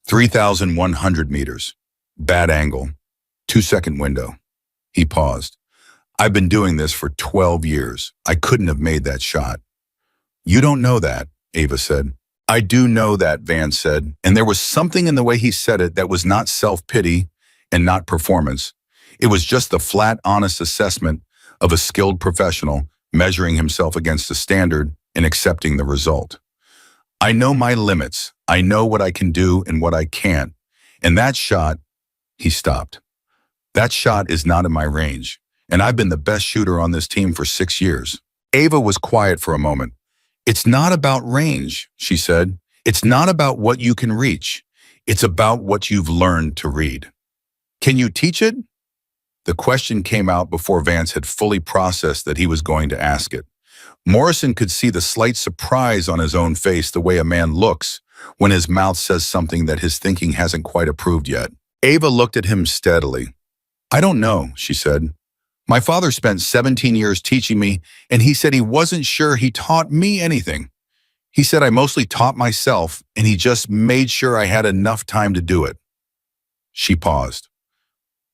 3,100 meters. Bad angle. 2-second window. He paused. I've been doing this for 12 years. I couldn't have made that shot. You don't know that, Ava said. I do know that, Vance said, and there was something in the way he said it that was not self-pity and not performance. It was just the flat, honest assessment of a skilled professional measuring himself against a standard and accepting the result. I know my limits. I know what I can do and what I can't. And that shot, he stopped. That shot is not in my range, and I've been the best shooter on this team for 6 years. Ava was quiet for a moment. It's not about range, she said. It's not about what you can reach. It's about what you've learned to read. Can you teach it? The question came out before Vance had fully processed that he was going to ask it. Morrison could see the slight surprise on his own face, the way a man looks when his mouth says something that his thinking hasn't quite approved yet. Ava looked at him steadily. I don't know, she said. My father spent 17 years teaching me, and he said he wasn't sure he taught me anything. He said I mostly taught myself, and he just made sure I had enough time to do it. She paused.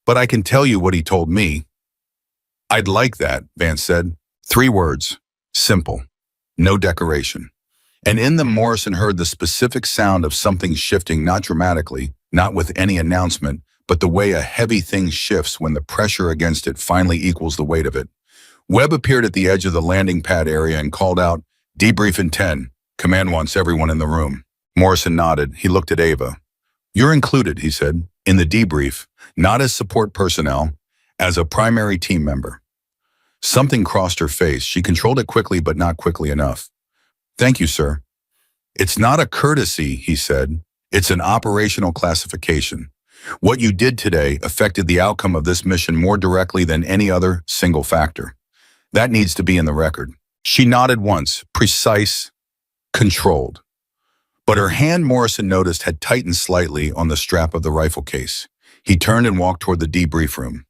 But I can tell you what he told me. I'd like that, Vance said. 3 words. Simple. No decoration. And in them, Morrison heard the specific sound of something shifting, not dramatically, not with any announcement, but the way a heavy thing shifts when the pressure against it finally equals the weight of it. Webb appeared at the edge of the landing pad area and called out, debrief in 10. Command wants everyone in the room. Morrison nodded. He looked at Ava. You're included, he said, in the debrief, not as support personnel, as a primary team member. Something crossed her face. She controlled it quickly, but not quickly enough. Thank you, sir. It's not a courtesy, he said. It's an operational classification. What you did today affected the outcome of this mission more directly than any other single factor. That needs to be in the record. She nodded once, precise, controlled. But her hand, Morrison noticed, had tightened slightly on the strap of the rifle case. He turned and walked toward the debrief room.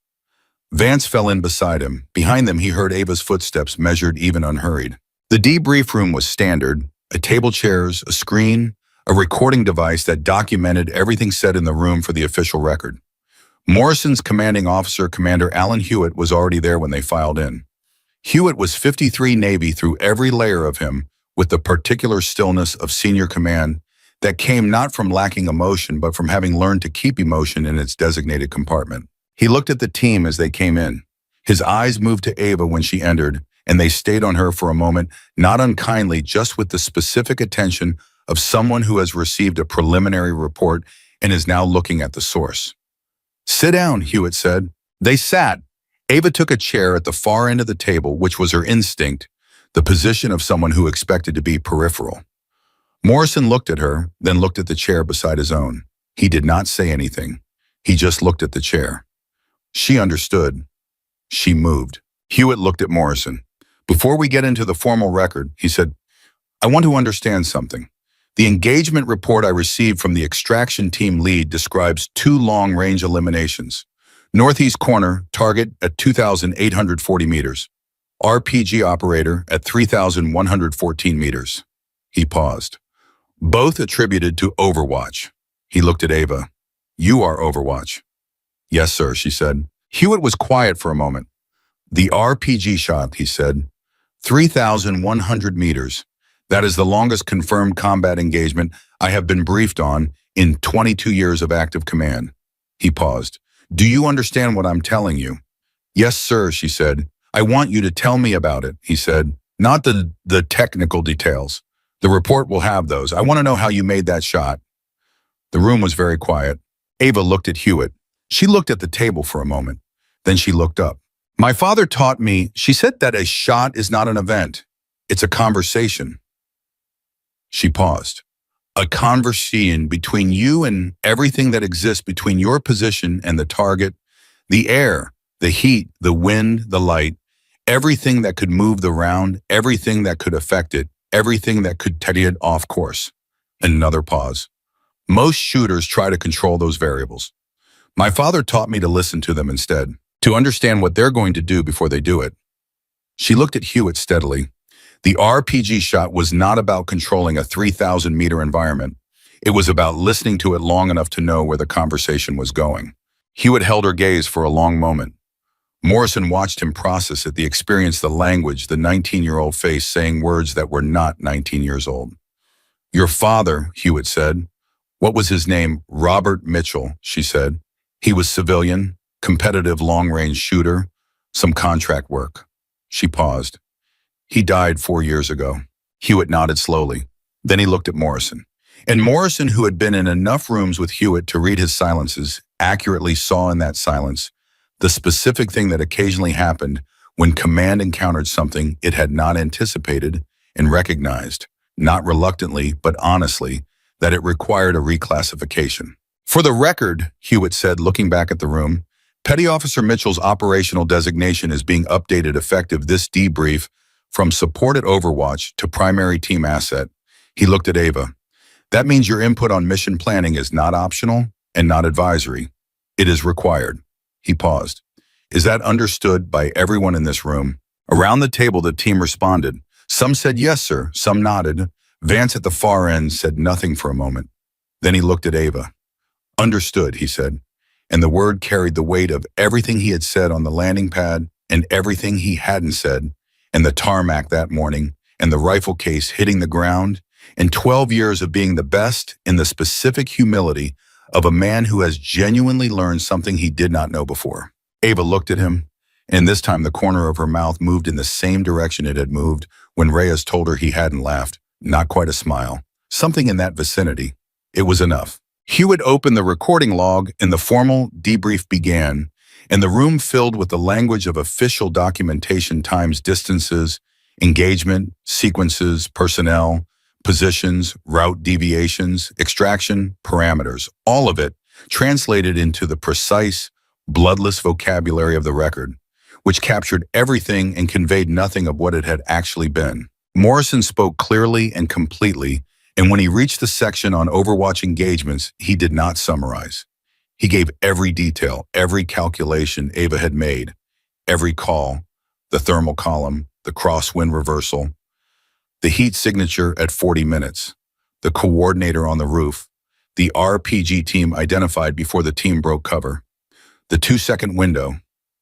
Vance fell in beside him. Behind them, he heard Ava's footsteps, measured, even unhurried. The debrief room was standard, a table, chairs, a screen, a recording device that documented everything said in the room for the official record. Morrison's commanding officer, Commander Alan Hewitt, was already there when they filed in. Hewitt was 53 Navy through every layer of him, with the particular stillness of senior command that came not from lacking emotion, but from having learned to keep emotion in its designated compartment. He looked at the team as they came in. His eyes moved to Ava when she entered, and they stayed on her for a moment, not unkindly, just with the specific attention of someone who has received a preliminary report and is now looking at the source. Sit down, Hewitt said. They sat. Ava took a chair at the far end of the table, which was her instinct, the position of someone who expected to be peripheral. Morrison looked at her, then looked at the chair beside his own. He did not say anything. He just looked at the chair. She understood. She moved. Hewitt looked at Morrison. Before we get into the formal record, he said, I want to understand something. The engagement report I received from the extraction team lead describes 2 long-range eliminations. Northeast corner, target at 2,840 meters. RPG operator at 3,114 meters. He paused. Both attributed to Overwatch. He looked at Ava. You are Overwatch. Yes, sir, she said. Hewitt was quiet for a moment. The RPG shot, he said. 3,100 meters. That is the longest confirmed combat engagement I have been briefed on in 22 years of active command. He paused. Do you understand what I'm telling you? Yes, sir, she said. I want you to tell me about it, he said. Not the technical details. The report will have those. I want to know how you made that shot. The room was very quiet. Ava looked at Hewitt. She looked at the table for a moment. Then she looked up. My father taught me, she said, that a shot is not an event. It's a conversation. She paused. A conversation between you and everything that exists between your position and the target, the air, the heat, the wind, the light, everything that could move the round, everything that could affect it, everything that could take it off course. Another pause. Most shooters try to control those variables. My father taught me to listen to them instead, to understand what they're going to do before they do it. She looked at Hewitt steadily. The RPG shot was not about controlling a 3,000-meter environment. It was about listening to it long enough to know where the conversation was going. Hewitt held her gaze for a long moment. Morrison watched him process it, the experience, the language, the 19-year-old face saying words that were not 19 years old. Your father, Hewitt said. What was his name? Robert Mitchell, she said. He was civilian, competitive long-range shooter, some contract work. She paused. He died 4 years ago. Hewitt nodded slowly. Then he looked at Morrison. And Morrison, who had been in enough rooms with Hewitt to read his silences, accurately saw in that silence the specific thing that occasionally happened when command encountered something it had not anticipated and recognized, not reluctantly but honestly, that it required a reclassification. For the record, Hewitt said, looking back at the room, Petty Officer Mitchell's operational designation is being updated effective this debrief from support at Overwatch to primary team asset. He looked at Ava. That means your input on mission planning is not optional and not advisory. It is required. He paused. Is that understood by everyone in this room? Around the table, the team responded. Some said yes, sir. Some nodded. Vance at the far end said nothing for a moment. Then he looked at Ava. Understood, he said. And the word carried the weight of everything he had said on the landing pad and everything he hadn't said, and the tarmac that morning, and the rifle case hitting the ground, and 12 years of being the best in the specific humility of a man who has genuinely learned something he did not know before. Ava looked at him, and this time the corner of her mouth moved in the same direction it had moved when Reyes told her he hadn't laughed. Not quite a smile. Something in that vicinity. It was enough. Hewitt opened the recording log, and the formal debrief began, and the room filled with the language of official documentation times distances, engagement, sequences, personnel, positions, route deviations, extraction, parameters, all of it translated into the precise, bloodless vocabulary of the record, which captured everything and conveyed nothing of what it had actually been. Morrison spoke clearly and completely, and when he reached the section on Overwatch engagements, he did not summarize. He gave every detail, every calculation Ava had made, every call, the thermal column, the crosswind reversal, the heat signature at 40 minutes, the coordinator on the roof, the RPG team identified before the team broke cover, the 2-second window,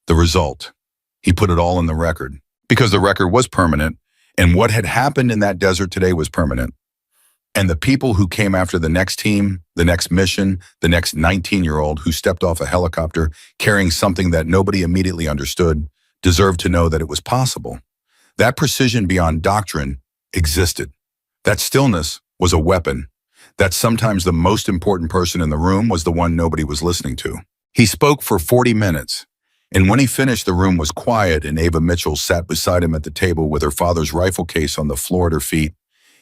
the result. He put it all in the record, because the record was permanent, and what had happened in that desert today was permanent. And the people who came after the next team, the next mission, the next 19-year-old who stepped off a helicopter carrying something that nobody immediately understood, deserved to know that it was possible. That precision beyond doctrine existed. That stillness was a weapon. That sometimes the most important person in the room was the one nobody was listening to. He spoke for 40 minutes. And when he finished, the room was quiet, and Ava Mitchell sat beside him at the table with her father's rifle case on the floor at her feet.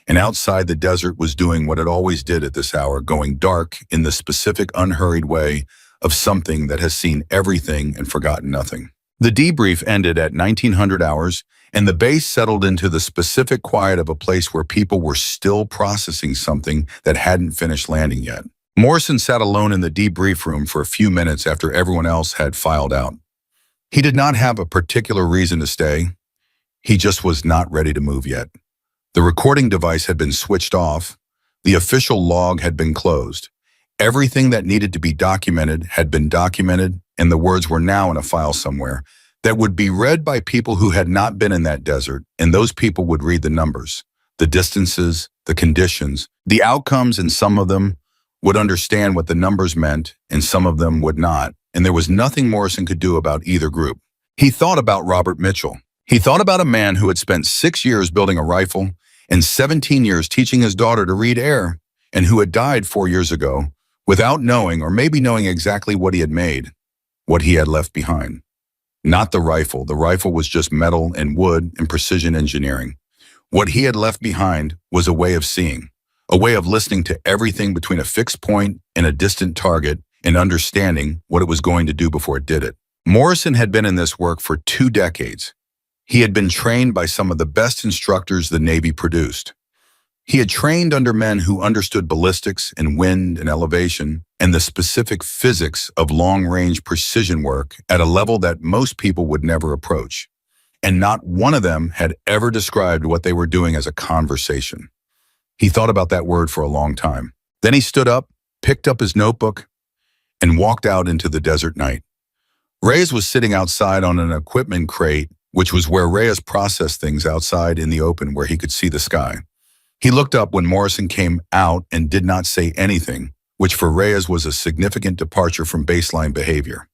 And outside, the desert was doing what it always did at this hour, going dark in the specific, unhurried way of something that has seen everything and forgotten nothing. The debrief ended at 1900 hours, and the base settled into the specific quiet of a place where people were still processing something that hadn't finished landing yet. Morrison sat alone in the debrief room for a few minutes after everyone else had filed out. He did not have a particular reason to stay. He just was not ready to move yet. The recording device had been switched off. The official log had been closed. Everything that needed to be documented had been documented, and the words were now in a file somewhere that would be read by people who had not been in that desert, and those people would read the numbers, the distances, the conditions, the outcomes, and some of them would understand what the numbers meant, and some of them would not, and there was nothing Morrison could do about either group. He thought about Robert Mitchell. He thought about a man who had spent 6 years building a rifle and 17 years teaching his daughter to read air, and who had died 4 years ago without knowing, or maybe knowing exactly what he had made, what he had left behind. Not the rifle. The rifle was just metal and wood and precision engineering. What he had left behind was a way of seeing, a way of listening to everything between a fixed point and a distant target and understanding what it was going to do before it did it. Morrison had been in this work for 2 decades. He had been trained by some of the best instructors the Navy produced. He had trained under men who understood ballistics and wind and elevation and the specific physics of long-range precision work at a level that most people would never approach. And not one of them had ever described what they were doing as a conversation. He thought about that word for a long time. Then he stood up, picked up his notebook, and walked out into the desert night. Reyes was sitting outside on an equipment crate, which was where Reyes processed things outside in the open where he could see the sky. He looked up when Morrison came out and did not say anything, which for Reyes was a significant departure from baseline behavior.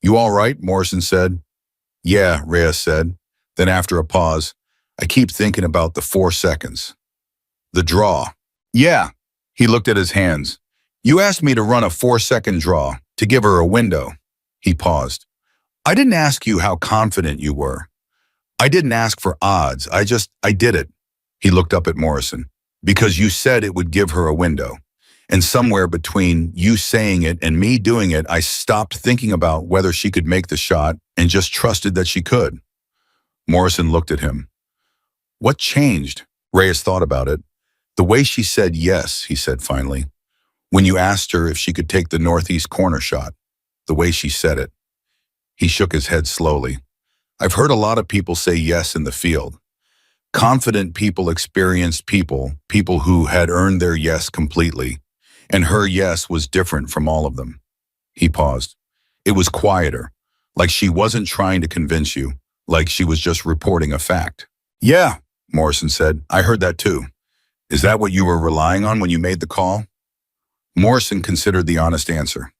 "You all right?" Morrison said. "Yeah," Reyes said. Then after a pause, "I keep thinking about the 4 seconds. The draw." "Yeah." He looked at his hands. "You asked me to run a 4-second draw, to give her a window." He paused. "I didn't ask you how confident you were. I didn't ask for odds. I did it." He looked up at Morrison. "Because you said it would give her a window. And somewhere between you saying it and me doing it, I stopped thinking about whether she could make the shot and just trusted that she could." Morrison looked at him. "What changed?" Reyes thought about it. "The way she said yes," he said finally. "When you asked her if she could take the northeast corner shot. The way she said it." He shook his head slowly. "I've heard a lot of people say yes in the field. Confident people, experienced people, people who had earned their yes completely. And her yes was different from all of them." He paused. "It was quieter, like she wasn't trying to convince you, like she was just reporting a fact." "Yeah," Morrison said. "I heard that too. Is that what you were relying on when you made the call?" Morrison considered the honest answer.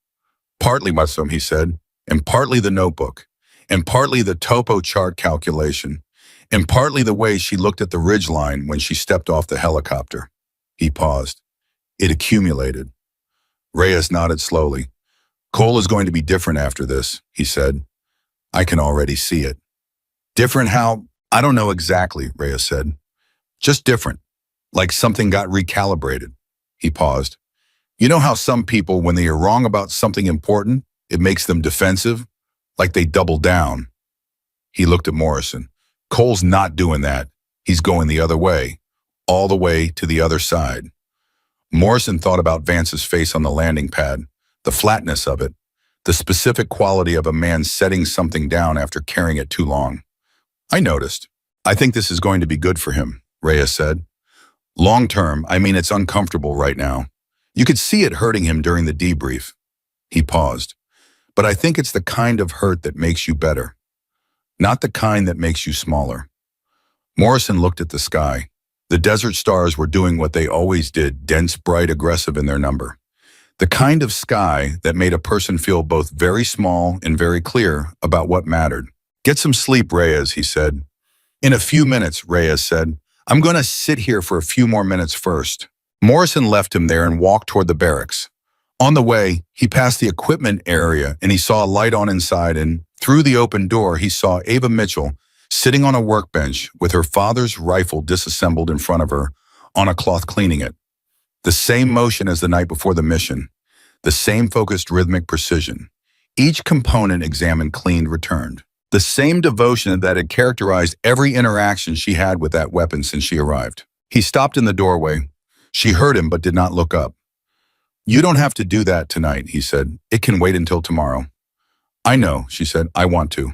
"Partly my son," he said, "and partly the notebook, and partly the topo chart calculation, and partly the way she looked at the ridgeline when she stepped off the helicopter." He paused. "It accumulated." Reyes nodded slowly. "Cole is going to be different after this," he said. "I can already see it." "Different how?" "I don't know exactly," Reyes said. "Just different, like something got recalibrated." He paused. "You know how some people, when they are wrong about something important, it makes them defensive, like they double down?" He looked at Morrison. "Cole's not doing that. He's going the other way, all the way to the other side." Morrison thought about Vance's face on the landing pad, the flatness of it, the specific quality of a man setting something down after carrying it too long. "I noticed. I think this is going to be good for him," Reyes said. "Long term, I mean, it's uncomfortable right now. You could see it hurting him during the debrief." He paused. "But I think it's the kind of hurt that makes you better, not the kind that makes you smaller." Morrison looked at the sky. The desert stars were doing what they always did, dense, bright, aggressive in their number. The kind of sky that made a person feel both very small and very clear about what mattered. "Get some sleep, Reyes," he said. "In a few minutes," Reyes said. "I'm going to sit here for a few more minutes first." Morrison left him there and walked toward the barracks. On the way, he passed the equipment area and he saw a light on inside, and Through the open door, he saw Ava Mitchell sitting on a workbench with her father's rifle disassembled in front of her on a cloth cleaning it. The same motion as the night before the mission, the same focused rhythmic precision. Each component examined, cleaned, returned. The same devotion that had characterized every interaction she had with that weapon since she arrived. He stopped in the doorway. She heard him but did not look up. "You don't have to do that tonight," he said. "It can wait until tomorrow." "I know," she said. "I want to."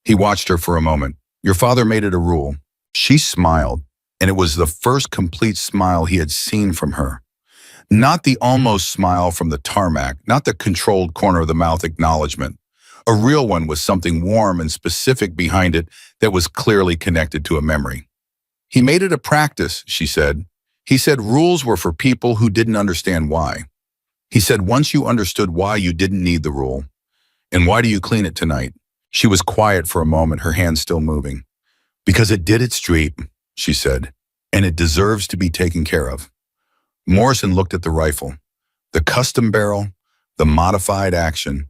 He watched her for a moment. "Your father made it a rule." She smiled, and it was the first complete smile he had seen from her. Not the almost smile from the tarmac, not the controlled corner of the mouth acknowledgement. A real one with something warm and specific behind it that was clearly connected to a memory. "He made it a practice," she said. "He said rules were for people who didn't understand why. He said once you understood why, you didn't need the rule. And why do you clean it tonight?" She was quiet for a moment, her hands still moving. "Because it did its job," she said, "and it deserves to be taken care of." Morrison looked at the rifle, the custom barrel, the modified action.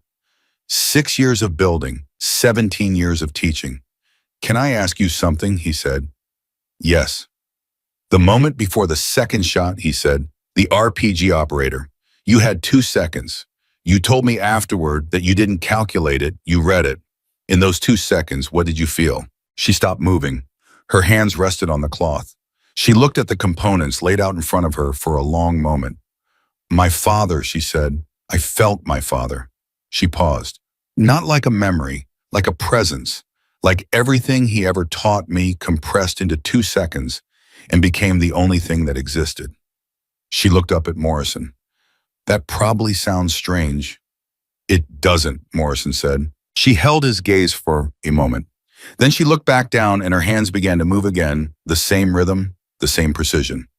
6 years of building, 17 years of teaching. "Can I ask you something?" he said. "Yes." "The moment before the second shot," he said, "the RPG operator, you had 2 seconds. You told me afterward that you didn't calculate it, you read it. In those 2 seconds, what did you feel?" She stopped moving. Her hands rested on the cloth. She looked at the components laid out in front of her for a long moment. "My father," she said. "I felt my father." She paused. "Not like a memory, like a presence, like everything he ever taught me compressed into 2 seconds and became the only thing that existed." She looked up at Morrison. "That probably sounds strange." "It doesn't," Morrison said. She held his gaze for a moment. Then she looked back down and her hands began to move again, the same rhythm, the same precision.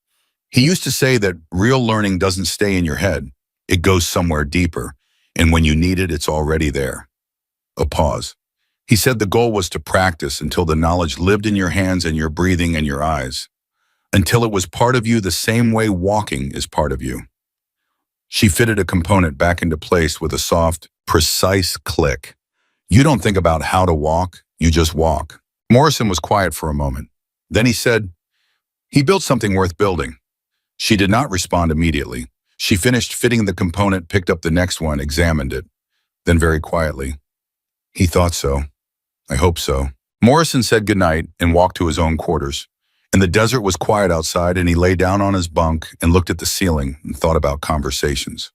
"He used to say that real learning doesn't stay in your head. It goes somewhere deeper, and when you need it, it's already there." A pause. "He said the goal was to practice until the knowledge lived in your hands and your breathing and your eyes, until it was part of you the same way walking is part of you." She fitted a component back into place with a soft, precise click. "You don't think about how to walk, you just walk." Morrison was quiet for a moment. Then he said, "He built something worth building." She did not respond immediately. She finished fitting the component, picked up the next one, examined it. Then very quietly, "He thought so. I hope so." Morrison said goodnight and walked to his own quarters. And the desert was quiet outside, and he lay down on his bunk and looked at the ceiling and thought about conversations,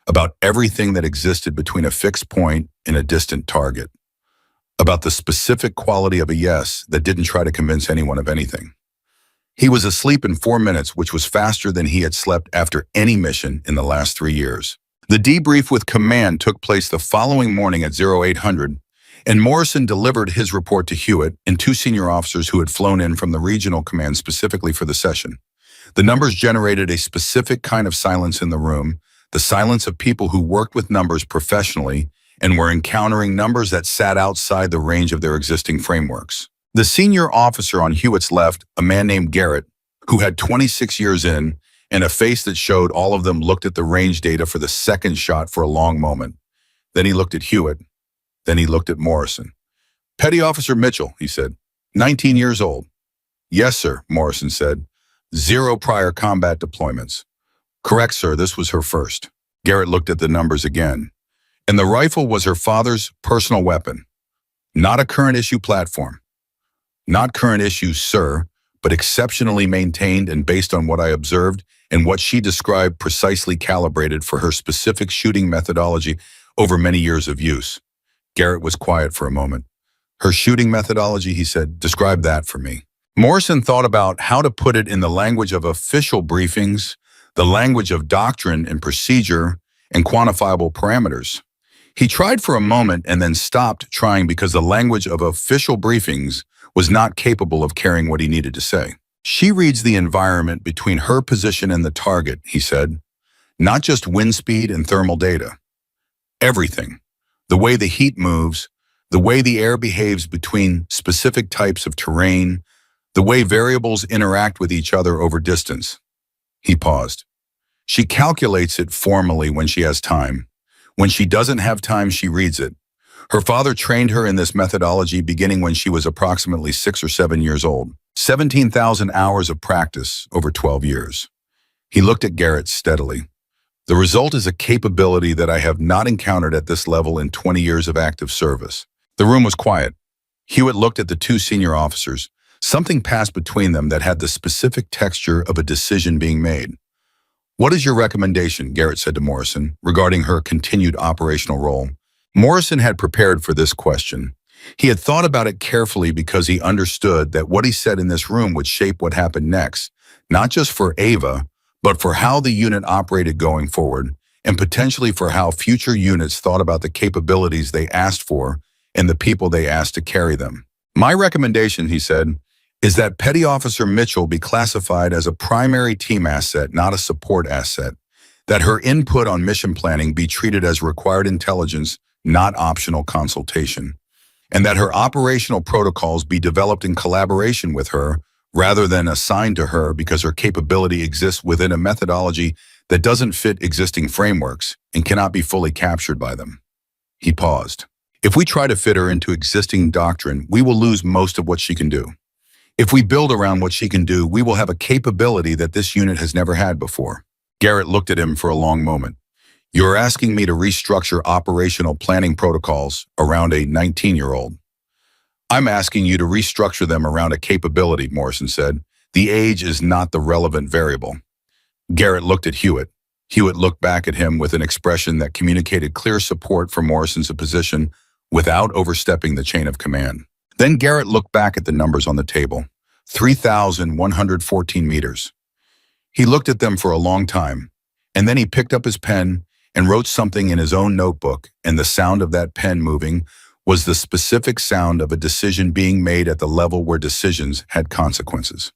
about everything that existed between a fixed point and a distant target, about the specific quality of a yes that didn't try to convince anyone of anything. He was asleep in 4 minutes, which was faster than he had slept after any mission in the last 3 years. The debrief with command took place the following morning at 0800, and Morrison delivered his report to Hewitt and 2 senior officers who had flown in from the regional command specifically for the session. The numbers generated a specific kind of silence in the room, the silence of people who worked with numbers professionally and were encountering numbers that sat outside the range of their existing frameworks. The senior officer on Hewitt's left, a man named Garrett, who had 26 years in and a face that showed all of them, looked at the range data for the second shot for a long moment. Then he looked at Hewitt. Then he looked at Morrison. "Petty Officer Mitchell," he said, 19 years old. "Yes, sir," Morrison said. 0 prior combat deployments." "Correct, sir, this was her first." Garrett looked at the numbers again. "And the rifle was her father's personal weapon. Not a current issue platform." "Not current issue, sir, but exceptionally maintained and based on what I observed and what she described, precisely calibrated for her specific shooting methodology over many years of use." Garrett was quiet for a moment. "Her shooting methodology," he said. "Describe that for me." Morrison thought about how to put it in the language of official briefings, the language of doctrine and procedure, and quantifiable parameters. He tried for a moment and then stopped trying because the language of official briefings was not capable of carrying what he needed to say. "She reads the environment between her position and the target," he said. "Not just wind speed and thermal data. Everything. The way the heat moves, the way the air behaves between specific types of terrain, the way variables interact with each other over distance." He paused. "She calculates it formally when she has time. When she doesn't have time, she reads it. Her father trained her in this methodology beginning when she was approximately 6 or 7 years old. 17,000 hours of practice over 12 years. He looked at Garrett steadily. The result is a capability that I have not encountered at this level in 20 years of active service. The room was quiet. Hewitt looked at the two senior officers. Something passed between them that had the specific texture of a decision being made. "What is your recommendation?" Garrett said to Morrison, regarding her continued operational role. Morrison had prepared for this question. He had thought about it carefully because he understood that what he said in this room would shape what happened next, not just for Ava, but for how the unit operated going forward, and potentially for how future units thought about the capabilities they asked for and the people they asked to carry them. "My recommendation," he said, "is that Petty Officer Mitchell be classified as a primary team asset, not a support asset. That her input on mission planning be treated as required intelligence, not optional consultation. And that her operational protocols be developed in collaboration with her rather than assigned to her because her capability exists within a methodology that doesn't fit existing frameworks and cannot be fully captured by them." He paused. "If we try to fit her into existing doctrine, we will lose most of what she can do. If we build around what she can do, we will have a capability that this unit has never had before." Garrett looked at him for a long moment. "You're asking me to restructure operational planning protocols around a 19-year-old. "I'm asking you to restructure them around a capability," Morrison said. "The age is not the relevant variable." Garrett looked at Hewitt. Hewitt looked back at him with an expression that communicated clear support for Morrison's position without overstepping the chain of command. Then Garrett looked back at the numbers on the table. 3,114 meters. He looked at them for a long time, and then he picked up his pen and wrote something in his own notebook, and the sound of that pen moving was the specific sound of a decision being made at the level where decisions had consequences.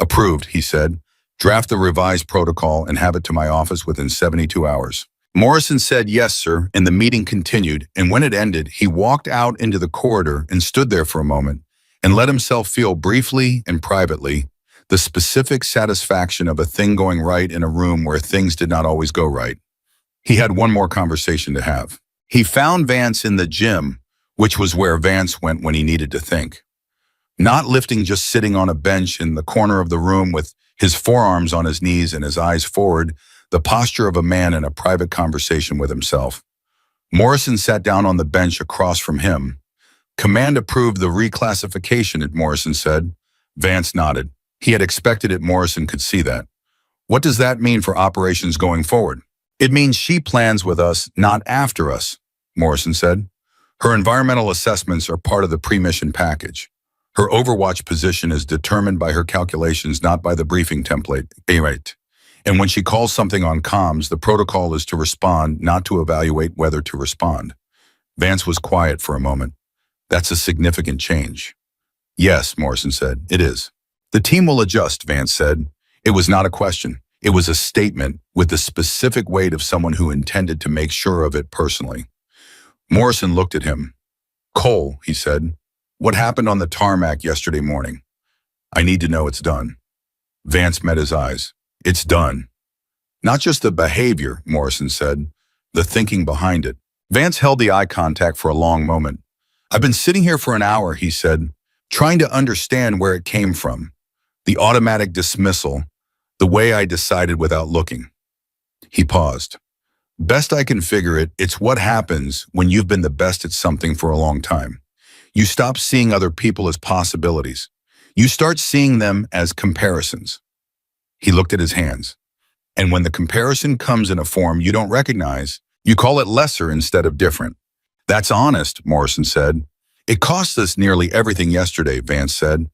"Approved," he said. "Draft the revised protocol and have it to my office within 72 hours. Morrison said, "Yes, sir," and the meeting continued, and when it ended, he walked out into the corridor and stood there for a moment and let himself feel briefly and privately the specific satisfaction of a thing going right in a room where things did not always go right. He had one more conversation to have. He found Vance in the gym, which was where Vance went when he needed to think. Not lifting, just sitting on a bench in the corner of the room with his forearms on his knees and his eyes forward, the posture of a man in a private conversation with himself. Morrison sat down on the bench across from him. "Command approved the reclassification," Morrison said. Vance nodded. He had expected it. Morrison could see that. "What does that mean for operations going forward?" "It means she plans with us, not after us," Morrison said. "Her environmental assessments are part of the pre-mission package. Her Overwatch position is determined by her calculations, not by the briefing template. Right. And when she calls something on comms, the protocol is to respond, not to evaluate whether to respond." Vance was quiet for a moment. "That's a significant change." "Yes," Morrison said, "it is." "The team will adjust," Vance said. It was not a question. It was a statement with the specific weight of someone who intended to make sure of it personally. Morrison looked at him. "Cole," he said, "what happened on the tarmac yesterday morning? I need to know it's done." Vance met his eyes. "It's done." "Not just the behavior," Morrison said, "the thinking behind it." Vance held the eye contact for a long moment. "I've been sitting here for an hour," he said, "trying to understand where it came from. The automatic dismissal, the way I decided without looking." He paused. "Best I can figure it, it's what happens when you've been the best at something for a long time. You stop seeing other people as possibilities. You start seeing them as comparisons." He looked at his hands. "And when the comparison comes in a form you don't recognize, you call it lesser instead of different." "That's honest," Morrison said. "It cost us nearly everything yesterday," Vance said.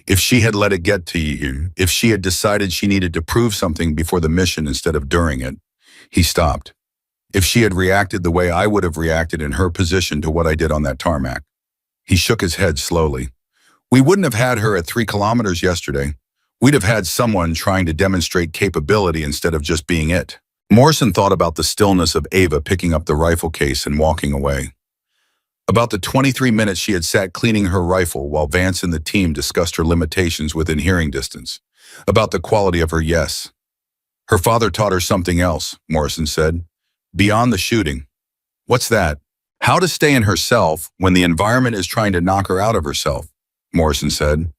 "If she had let it get to you, if she had decided she needed to prove something before the mission instead of during it." He stopped. "If she had reacted the way I would have reacted in her position to what I did on that tarmac." He shook his head slowly. "We wouldn't have had her at 3 kilometers yesterday. We'd have had someone trying to demonstrate capability instead of just being it." Morrison thought about the stillness of Ava picking up the rifle case and walking away. About the 23 minutes she had sat cleaning her rifle while Vance and the team discussed her limitations within hearing distance. About the quality of her yes. "Her father taught her something else," Morrison said. "Beyond the shooting." "What's that?" How to stay in herself when the environment is trying to knock her out of herself, Morrison said.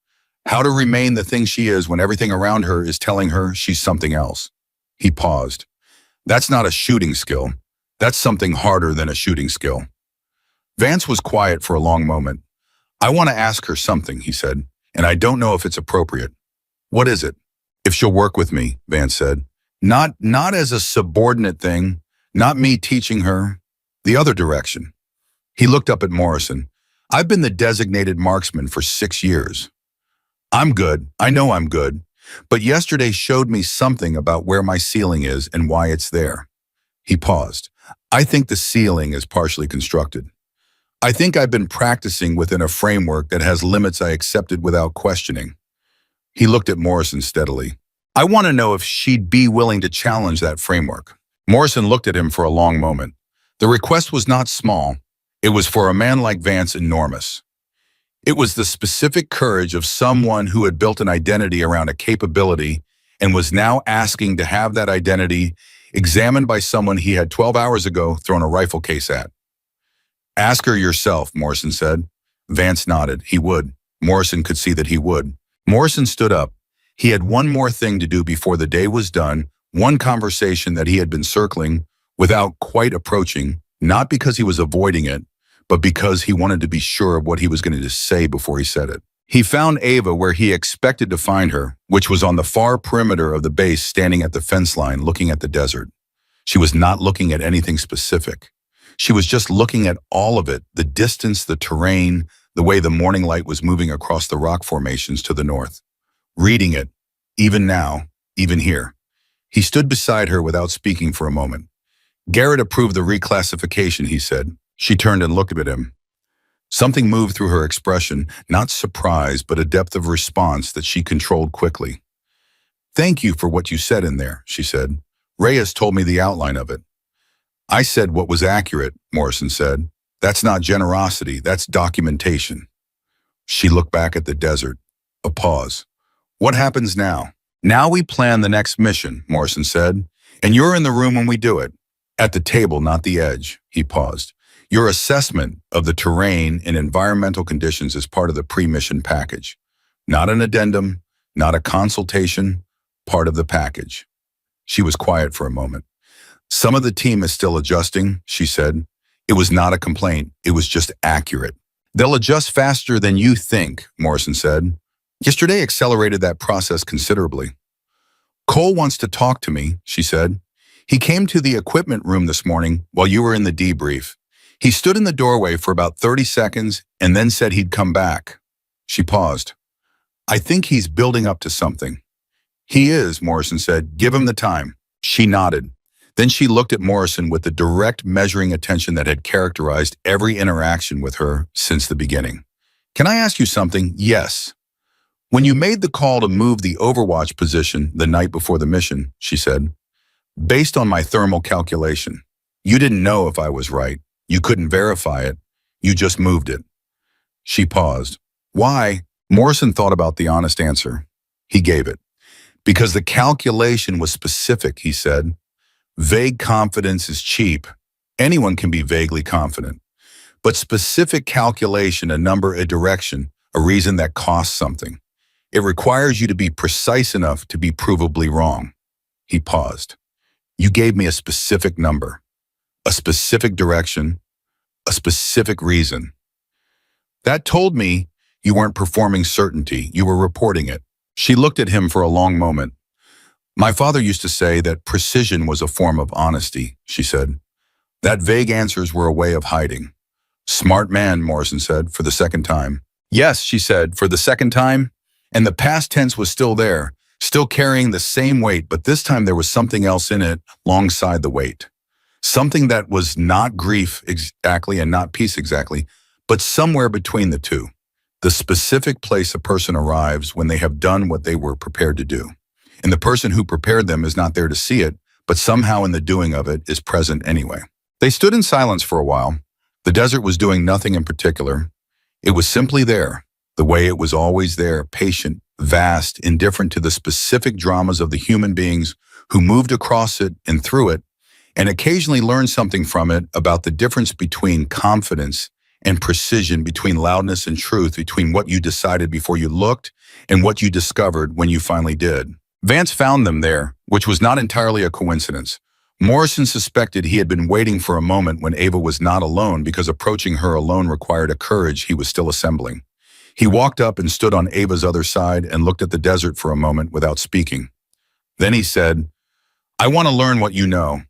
How to remain the thing she is when everything around her is telling her she's something else. He paused. That's not a shooting skill. That's something harder than a shooting skill. Vance was quiet for a long moment. I want to ask her something, he said, and I don't know if it's appropriate. What is it? If she'll work with me, Vance said. Not as a subordinate thing, not me teaching her. The other direction. He looked up at Morrison. I've been the designated marksman for 6 years. I'm good. I know I'm good. But yesterday showed me something about where my ceiling is and why it's there. He paused. I think the ceiling is partially constructed. I think I've been practicing within a framework that has limits I accepted without questioning. He looked at Morrison steadily. I want to know if she'd be willing to challenge that framework. Morrison looked at him for a long moment. The request was not small. It was for a man like Vance enormous. It was the specific courage of someone who had built an identity around a capability and was now asking to have that identity examined by someone he had 12 hours ago thrown a rifle case at. Ask her yourself, Morrison said. Vance nodded. He would. Morrison could see that he would. Morrison stood up. He had one more thing to do before the day was done, one conversation that he had been circling without quite approaching, not because he was avoiding it, but because he wanted to be sure of what he was going to say before he said it. He found Ava where he expected to find her, which was on the far perimeter of the base, standing at the fence line looking at the desert. She was not looking at anything specific. She was just looking at all of it, the distance, the terrain, the way the morning light was moving across the rock formations to the north. Reading it, even now, even here. He stood beside her without speaking for a moment. Garrett approved the reclassification, he said. She turned and looked at him. Something moved through her expression, not surprise, but a depth of response that she controlled quickly. Thank you for what you said in there, she said. Reyes told me the outline of it. I said what was accurate, Morrison said. That's not generosity, that's documentation. She looked back at the desert. A pause. What happens now? Now we plan the next mission, Morrison said. And you're in the room when we do it. At the table, not the edge, he paused. Your assessment of the terrain and environmental conditions is part of the pre-mission package. Not an addendum, not a consultation, part of the package. She was quiet for a moment. Some of the team is still adjusting, she said. It was not a complaint, it was just accurate. They'll adjust faster than you think, Morrison said. Yesterday accelerated that process considerably. Cole wants to talk to me, she said. He came to the equipment room this morning while you were in the debrief. He stood in the doorway for about 30 seconds and then said he'd come back. She paused. I think he's building up to something. He is, Morrison said. Give him the time. She nodded. Then she looked at Morrison with the direct measuring attention that had characterized every interaction with her since the beginning. Can I ask you something? Yes. When you made the call to move the Overwatch position the night before the mission, she said, based on my thermal calculation, you didn't know if I was right. You couldn't verify it. You just moved it. She paused. Why? Morrison thought about the honest answer. He gave it. Because the calculation was specific, he said. Vague confidence is cheap. Anyone can be vaguely confident. But specific calculation, a number, a direction, a reason that costs something. It requires you to be precise enough to be provably wrong. He paused. You gave me a specific number, a specific direction, a specific reason. That told me you weren't performing certainty, you were reporting it. She looked at him for a long moment. My father used to say that precision was a form of honesty, she said. That vague answers were a way of hiding. Smart man, Morrison said, for the second time. Yes, she said, for the second time. And the past tense was still there, still carrying the same weight, but this time there was something else in it alongside the weight. Something that was not grief exactly and not peace exactly, but somewhere between the two. The specific place a person arrives when they have done what they were prepared to do. And the person who prepared them is not there to see it, but somehow in the doing of it is present anyway. They stood in silence for a while. The desert was doing nothing in particular. It was simply there, the way it was always there, patient, vast, indifferent to the specific dramas of the human beings who moved across it and through it, and occasionally learn something from it about the difference between confidence and precision, between loudness and truth, between what you decided before you looked and what you discovered when you finally did. Vance found them there, which was not entirely a coincidence. Morrison suspected he had been waiting for a moment when Ava was not alone, because approaching her alone required a courage he was still assembling. He walked up and stood on Ava's other side and looked at the desert for a moment without speaking. Then he said, "I want to learn what you know."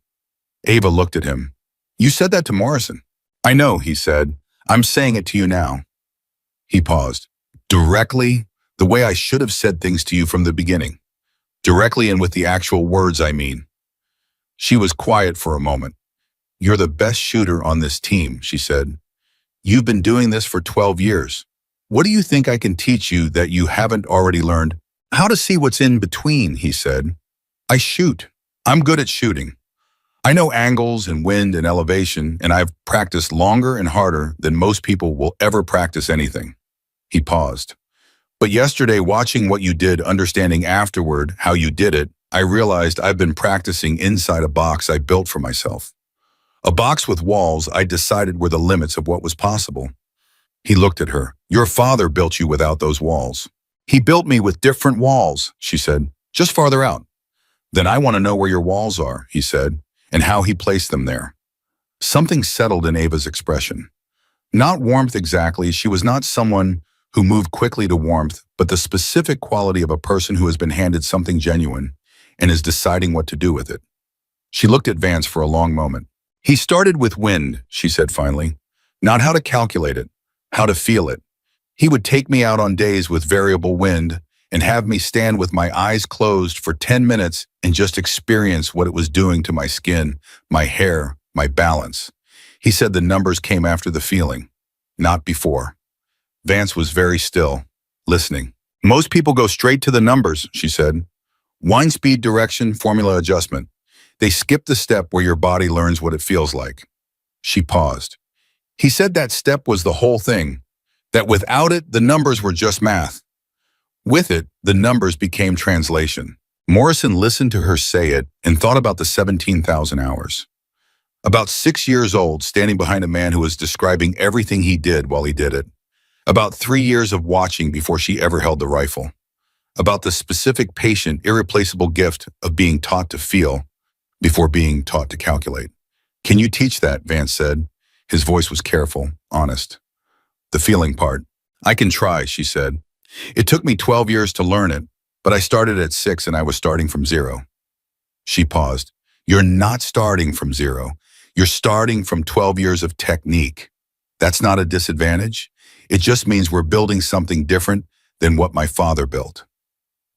Ava looked at him. "You said that to Morrison." "I know," he said. "I'm saying it to you now." He paused. "Directly, the way I should have said things to you from the beginning. Directly and with the actual words I mean." She was quiet for a moment. "You're the best shooter on this team," she said. "You've been doing this for 12 years. What do you think I can teach you that you haven't already learned?" "How to see what's in between," he said. "I shoot. I'm good at shooting. I know angles and wind and elevation, and I've practiced longer and harder than most people will ever practice anything." He paused. "But yesterday, watching what you did, understanding afterward how you did it, I realized I've been practicing inside a box I built for myself. A box with walls I decided were the limits of what was possible." He looked at her. "Your father built you without those walls." "He built me with different walls," she said, "just farther out." "Then I want to know where your walls are," he said, and how he placed them there. Something settled in Ava's expression. Not warmth exactly. She was not someone who moved quickly to warmth, but the specific quality of a person who has been handed something genuine and is deciding what to do with it. She looked at Vance for a long moment. "He started with wind," she said finally. "Not how to calculate it, how to feel it. He would take me out on days with variable wind and have me stand with my eyes closed for 10 minutes and just experience what it was doing to my skin, my hair, my balance. He said the numbers came after the feeling, not before." Vance was very still, listening. "Most people go straight to the numbers," she said. "Wind speed, direction, formula adjustment. They skip the step where your body learns what it feels like." She paused. "He said that step was the whole thing, that without it, the numbers were just math. With it, the numbers became translation." Morrison listened to her say it and thought about the 17,000 hours. About 6 years old, standing behind a man who was describing everything he did while he did it. About 3 years of watching before she ever held the rifle. About the specific, patient, irreplaceable gift of being taught to feel before being taught to calculate. "Can you teach that?" Vance said. His voice was careful, honest. "The feeling part. I can try," she said. "It took me 12 years to learn it, but I started at 6 and I was starting from zero." She paused. "You're not starting from zero. You're starting from 12 years of technique. That's not a disadvantage. It just means we're building something different than what my father built."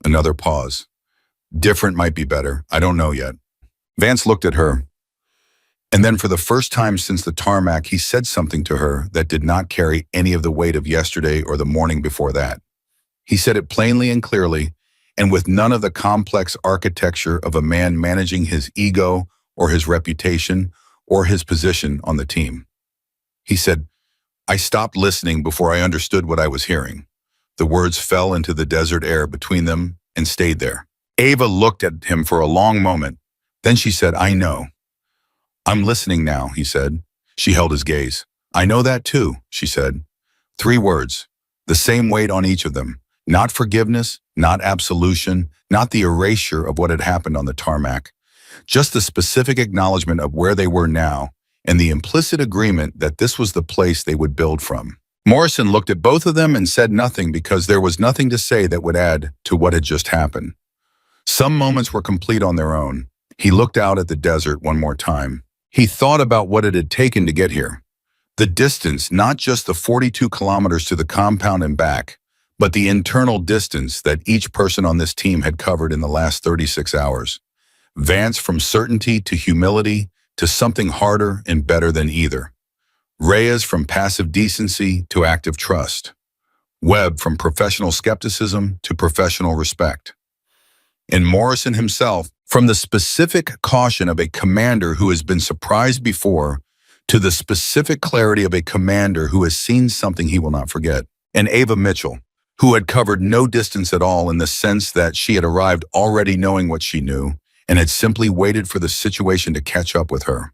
Another pause. "Different might be better. I don't know yet." Vance looked at her. And then for the first time since the tarmac, he said something to her that did not carry any of the weight of yesterday or the morning before that. He said it plainly and clearly, and with none of the complex architecture of a man managing his ego or his reputation or his position on the team. He said, "I stopped listening before I understood what I was hearing." The words fell into the desert air between them and stayed there. Ava looked at him for a long moment. Then she said, "I know." "I'm listening now," he said. She held his gaze. "I know that too," she said. 3 words, the same weight on each of them. Not forgiveness, not absolution, not the erasure of what had happened on the tarmac. Just the specific acknowledgement of where they were now and the implicit agreement that this was the place they would build from. Morrison looked at both of them and said nothing, because there was nothing to say that would add to what had just happened. Some moments were complete on their own. He looked out at the desert one more time. He thought about what it had taken to get here. The distance, not just the 42 kilometers to the compound and back, but the internal distance that each person on this team had covered in the last 36 hours. Vance from certainty to humility to something harder and better than either. Reyes from passive decency to active trust. Webb from professional skepticism to professional respect. And Morrison himself from the specific caution of a commander who has been surprised before to the specific clarity of a commander who has seen something he will not forget. And Ava Mitchell, who had covered no distance at all in the sense that she had arrived already knowing what she knew and had simply waited for the situation to catch up with her.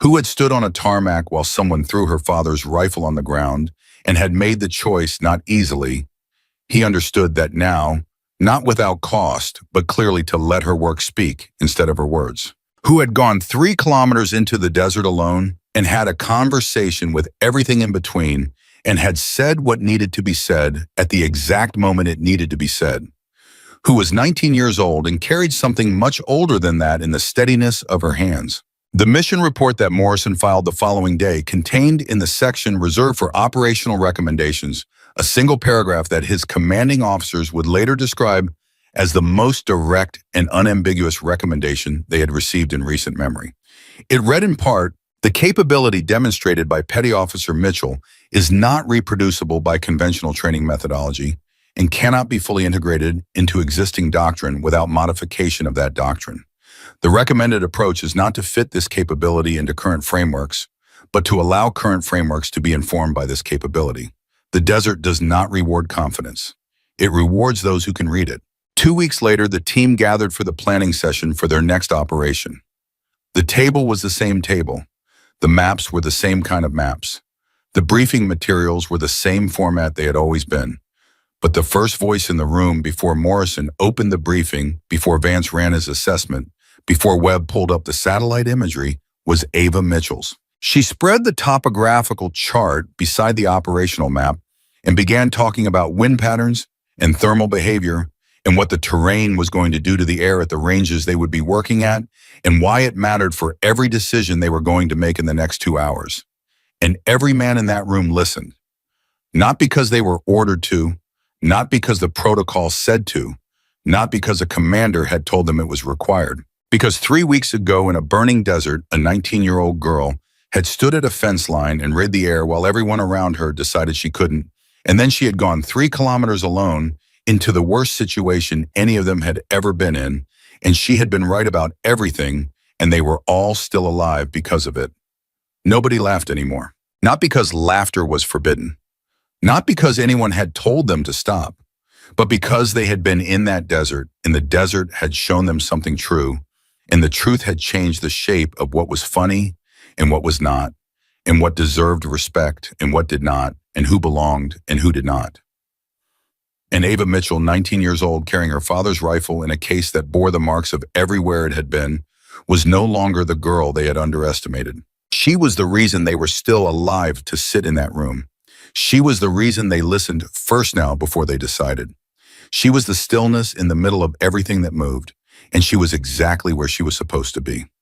Who had stood on a tarmac while someone threw her father's rifle on the ground and had made the choice not easily. He understood that now, not without cost, but clearly to let her work speak instead of her words. Who had gone 3 kilometers into the desert alone and had a conversation with everything in between and had said what needed to be said at the exact moment it needed to be said. Who was 19 years old and carried something much older than that in the steadiness of her hands. The mission report that Morrison filed the following day contained in the section reserved for operational recommendations a single paragraph that his commanding officers would later describe as the most direct and unambiguous recommendation they had received in recent memory. It read in part, "The capability demonstrated by Petty Officer Mitchell is not reproducible by conventional training methodology and cannot be fully integrated into existing doctrine without modification of that doctrine. The recommended approach is not to fit this capability into current frameworks, but to allow current frameworks to be informed by this capability. The desert does not reward confidence. It rewards those who can read it." 2 weeks later, the team gathered for the planning session for their next operation. The table was the same table. The maps were the same kind of maps. The briefing materials were the same format they had always been. But the first voice in the room before Morrison opened the briefing, before Vance ran his assessment, before Webb pulled up the satellite imagery, was Ava Mitchell's. She spread the topographical chart beside the operational map and began talking about wind patterns and thermal behavior and what the terrain was going to do to the air at the ranges they would be working at and why it mattered for every decision they were going to make in the next 2 hours. And every man in that room listened. Not because they were ordered to, not because the protocol said to, not because a commander had told them it was required. Because 3 weeks ago in a burning desert, a 19-year-old girl had stood at a fence line and rid the air while everyone around her decided she couldn't. And then she had gone 3 kilometers alone into the worst situation any of them had ever been in, and she had been right about everything, and they were all still alive because of it. Nobody laughed anymore. Not because laughter was forbidden. Not because anyone had told them to stop, but because they had been in that desert, and the desert had shown them something true, and the truth had changed the shape of what was funny and what was not, and what deserved respect and what did not, and who belonged and who did not. And Ava Mitchell, 19 years old, carrying her father's rifle in a case that bore the marks of everywhere it had been, was no longer the girl they had underestimated. She was the reason they were still alive to sit in that room. She was the reason they listened first now before they decided. She was the stillness in the middle of everything that moved, and she was exactly where she was supposed to be.